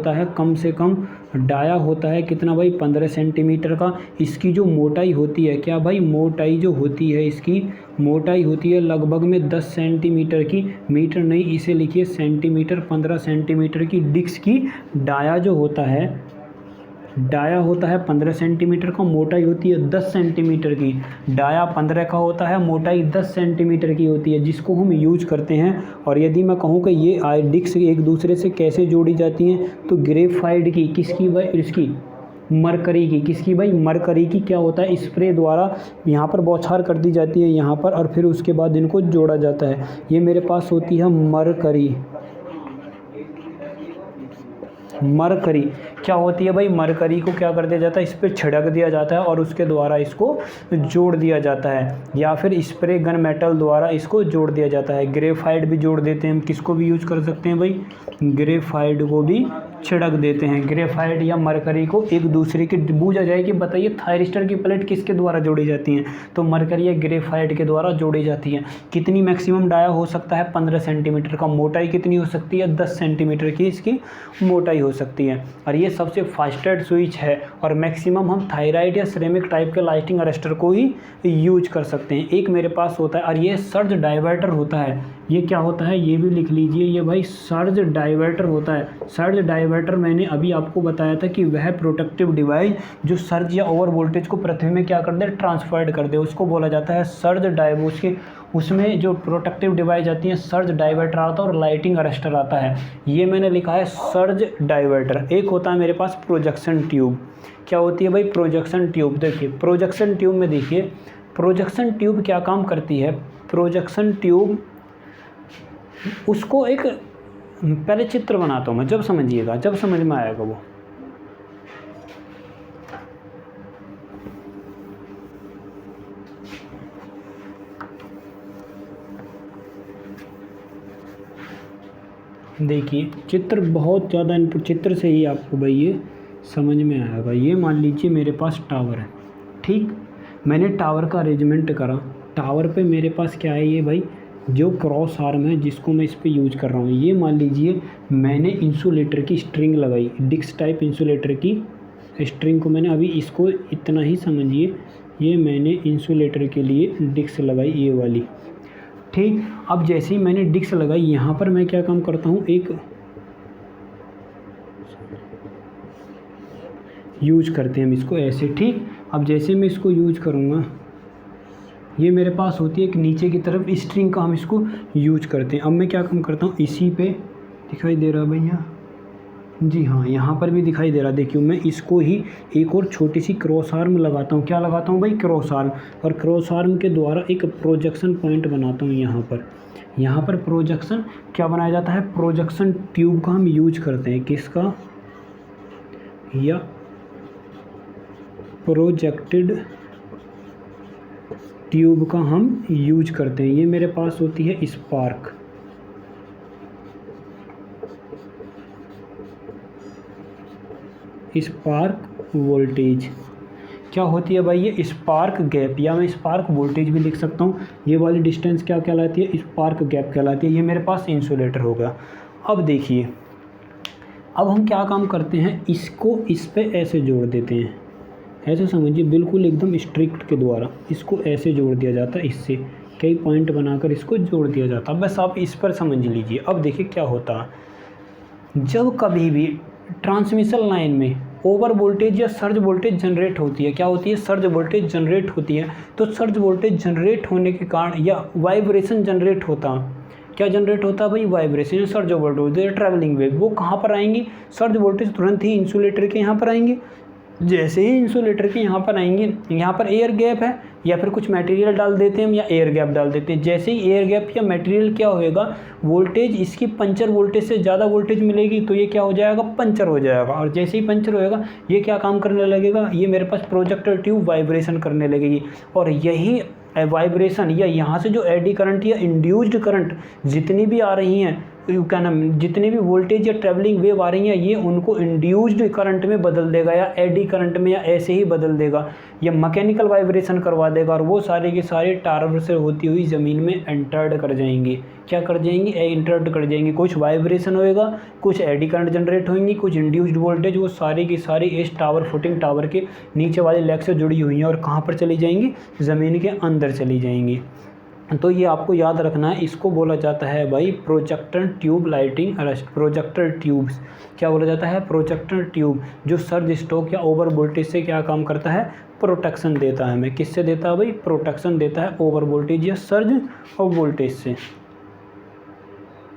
है कम से कम, डाया होता है कितना भाई, 15 सेंटीमीटर का। इसकी जो मोटाई होती है, क्या भाई, मोटाई जो होती है, इसकी मोटाई होती है लगभग में 10 सेंटीमीटर की, मीटर नहीं, इसे लिखिए सेंटीमीटर। 15 सेंटीमीटर की डिक्स की डाया जो होता है, डाया होता है 15 सेंटीमीटर का, मोटाई होती है 10 सेंटीमीटर की। डाया 15 का होता है, मोटाई 10 सेंटीमीटर की होती है, जिसको हम यूज करते हैं। और यदि मैं कहूँ कि ये डिक्स एक दूसरे से कैसे जोड़ी जाती हैं, तो ग्रेफाइट की, किसकी भाई, इसकी मरकरी की, किसकी भाई, मरकरी की। क्या होता है, स्प्रे द्वारा यहाँ पर बौछार कर दी जाती है यहाँ पर, और फिर उसके बाद इनको जोड़ा जाता है। ये मेरे पास होती है मरकरी। मरकरी क्या होती है भाई, मरकरी को क्या कर दिया जाता है, इस पर छिड़क दिया जाता है और उसके द्वारा इसको जोड़ दिया जाता है, या फिर स्प्रे गन मेटल द्वारा इसको जोड़ दिया जाता है। ग्रेफाइट भी जोड़ देते हैं हम, किसको भी यूज कर सकते हैं भाई, ग्रेफाइट को भी छिड़क देते हैं। ग्रेफाइट या मरकरी को एक दूसरे की, बूझा जाए कि बताइए थायरिस्टर की प्लेट किसके द्वारा जोड़ी जाती हैं, तो मरकरी या ग्रेफाइट के द्वारा जोड़ी जाती है। कितनी मैक्सिमम डाया हो सकता है, 15 सेंटीमीटर का। मोटाई कितनी हो सकती है, 10 सेंटीमीटर की इसकी मोटाई हो सकती है। और ये सबसे फास्टेस्ट स्विच है, और मैक्सिमम हम थायराइड या सिरेमिक टाइप के लाइटिंग अरेस्टर को ही यूज कर सकते हैं। एक मेरे पास होता है, और ये सर्ज डाइवर्टर होता है। ये क्या होता है, ये भी लिख लीजिए, ये भाई सर्ज डाइवर्टर होता है। सर्ज डाइवर्टर मैंने अभी आपको बताया था कि वह प्रोटेक्टिव डिवाइस जो सर्ज या ओवर वोल्टेज को पृथ्वी में क्या कर दे, ट्रांसफर्ड कर दे, उसको बोला जाता है सर्ज डाइवर्टर। उसमें जो प्रोटेक्टिव डिवाइस आती है, सर्ज डाइवर्टर आता है और लाइटिंग अरेस्टर आता है। ये मैंने लिखा है सर्ज डाइवर्टर। एक होता है मेरे पास प्रोजेक्शन ट्यूब। क्या होती है भाई, प्रोजेक्शन ट्यूब। देखिए प्रोजेक्शन ट्यूब में, देखिए प्रोजेक्शन ट्यूब क्या काम करती है। प्रोजेक्शन ट्यूब, उसको एक पहले चित्र बनाता हूँ मैं, जब समझिएगा, जब समझ में आएगा वो। देखिए चित्र बहुत ज़्यादा इनपुट, चित्र से ही आपको भाई ये समझ में आएगा। ये मान लीजिए मेरे पास टावर है, ठीक, मैंने टावर का अरेंजमेंट करा। टावर पे मेरे पास क्या है, ये भाई जो क्रॉस आर्म है जिसको मैं इस पे यूज कर रहा हूँ। ये मान लीजिए मैंने इंसुलेटर की स्ट्रिंग लगाई, डिक्स टाइप इंसुलेटर की स्ट्रिंग को मैंने, अभी इसको इतना ही समझिए, ये मैंने इंसुलेटर के लिए डिक्स लगाई, ये वाली, ठीक। अब जैसे ही मैंने डिक्स लगाई, यहाँ पर मैं क्या काम करता हूँ, एक यूज करते हैं हम इसको ऐसे, ठीक। अब जैसे मैं इसको यूज करूँगा, ये मेरे पास होती है एक नीचे की तरफ स्ट्रिंग का, हम इसको यूज करते हैं। अब मैं क्या काम करता हूँ, इसी पे दिखाई दे रहा है भैया, जी हाँ, यहाँ पर भी दिखाई दे रहा है। देखिए मैं इसको ही एक और छोटी सी क्रॉस आर्म लगाता हूँ। क्या लगाता हूँ भाई? Cross arm. और क्रॉस आर्म के द्वारा एक प्रोजेक्शन पॉइंट बनाता हूँ यहाँ पर। यहाँ पर प्रोजेक्शन क्या बनाया जाता है? प्रोजेक्शन ट्यूब का हम यूज करते हैं। किसका? या प्रोजेक्टेड ट्यूब का हम यूज करते हैं। ये मेरे पास होती है स्पार्क। स्पार्क वोल्टेज क्या होती है भाई? ये स्पार्क गैप, या मैं स्पार्क वोल्टेज भी लिख सकता हूँ। ये वाली डिस्टेंस क्या कहलाती है? स्पार्क गैप कहलाती है। ये मेरे पास इंसुलेटर होगा। अब देखिए, अब हम क्या काम करते हैं, इसको इस पे ऐसे जोड़ देते हैं। ऐसे समझिए, बिल्कुल एकदम स्ट्रिक्ट के द्वारा इसको ऐसे जोड़ दिया जाता है। इससे कई पॉइंट बनाकर इसको जोड़ दिया जाता है। बस आप इस पर समझ लीजिए। अब देखिए क्या होता है, जब कभी भी ट्रांसमिशन लाइन में ओवर वोल्टेज या सर्ज वोल्टेज जनरेट होती है। क्या होती है? सर्ज वोल्टेज जनरेट होती है। तो सर्ज वोल्टेज जनरेट होने के कारण या वाइब्रेशन जनरेट होता, क्या जनरेट होता है भाई? Vibration. Surge voltage travelling wave, वो कहाँ पर आएंगी? सर्ज वोल्टेज तुरंत ही इंसुलेटर के यहाँ पर आएंगे। जैसे ही इंसुलेटर के यहाँ पर आएंगे, यहाँ पर एयर गैप है या फिर कुछ मटेरियल डाल देते हैं हम, या एयर गैप डाल देते हैं। जैसे ही एयर गैप या मटेरियल क्या होएगा, वोल्टेज इसकी पंचर वोल्टेज से ज़्यादा वोल्टेज मिलेगी, तो ये क्या हो जाएगा? पंचर हो जाएगा। और जैसे ही पंचर होएगा, ये क्या काम करने लगेगा? ये मेरे पास प्रोजेक्टर ट्यूब वाइब्रेशन करने लगेगी। और यही वाइब्रेशन या यहाँ से जो एडी करंट या इंड्यूस्ड करंट जितनी भी आ रही हैं, क्या नाम, जितनी भी वोल्टेज या ट्रैवलिंग वेव आ रही हैं, ये उनको इंड्यूस्ड करंट में बदल देगा, या एडी करंट में, या ऐसे ही बदल देगा, या मैकेनिकल वाइब्रेशन करवा देगा। और वो सारे के सारे टावर से होती हुई ज़मीन में एंटर्ड कर जाएंगे। क्या कर जाएंगे? एंटर्ड कर जाएंगे। कुछ वाइब्रेशन होएगा, कुछ एडी करंट जनरेट होंगी, कुछ इंड्यूस्ड वोल्टेज, वो सारी की सारी इस टावर फुटिंग टावर के नीचे वाले लेग से जुड़ी हुई हैं और कहाँ पर चली जाएंगी? ज़मीन के अंदर चली जाएंगी। तो ये आपको याद रखना है। इसको बोला जाता है भाई projector tube lighting arrest. Projector tubes क्या बोला जाता है? प्रोजेक्टर ट्यूब, जो सर्ज स्ट्रोक या ओवर वोल्टेज से क्या काम करता है? प्रोटेक्शन देता है हमें। किससे देता है भाई? प्रोटेक्शन देता है ओवर वोल्टेज या सर्ज और वोल्टेज से।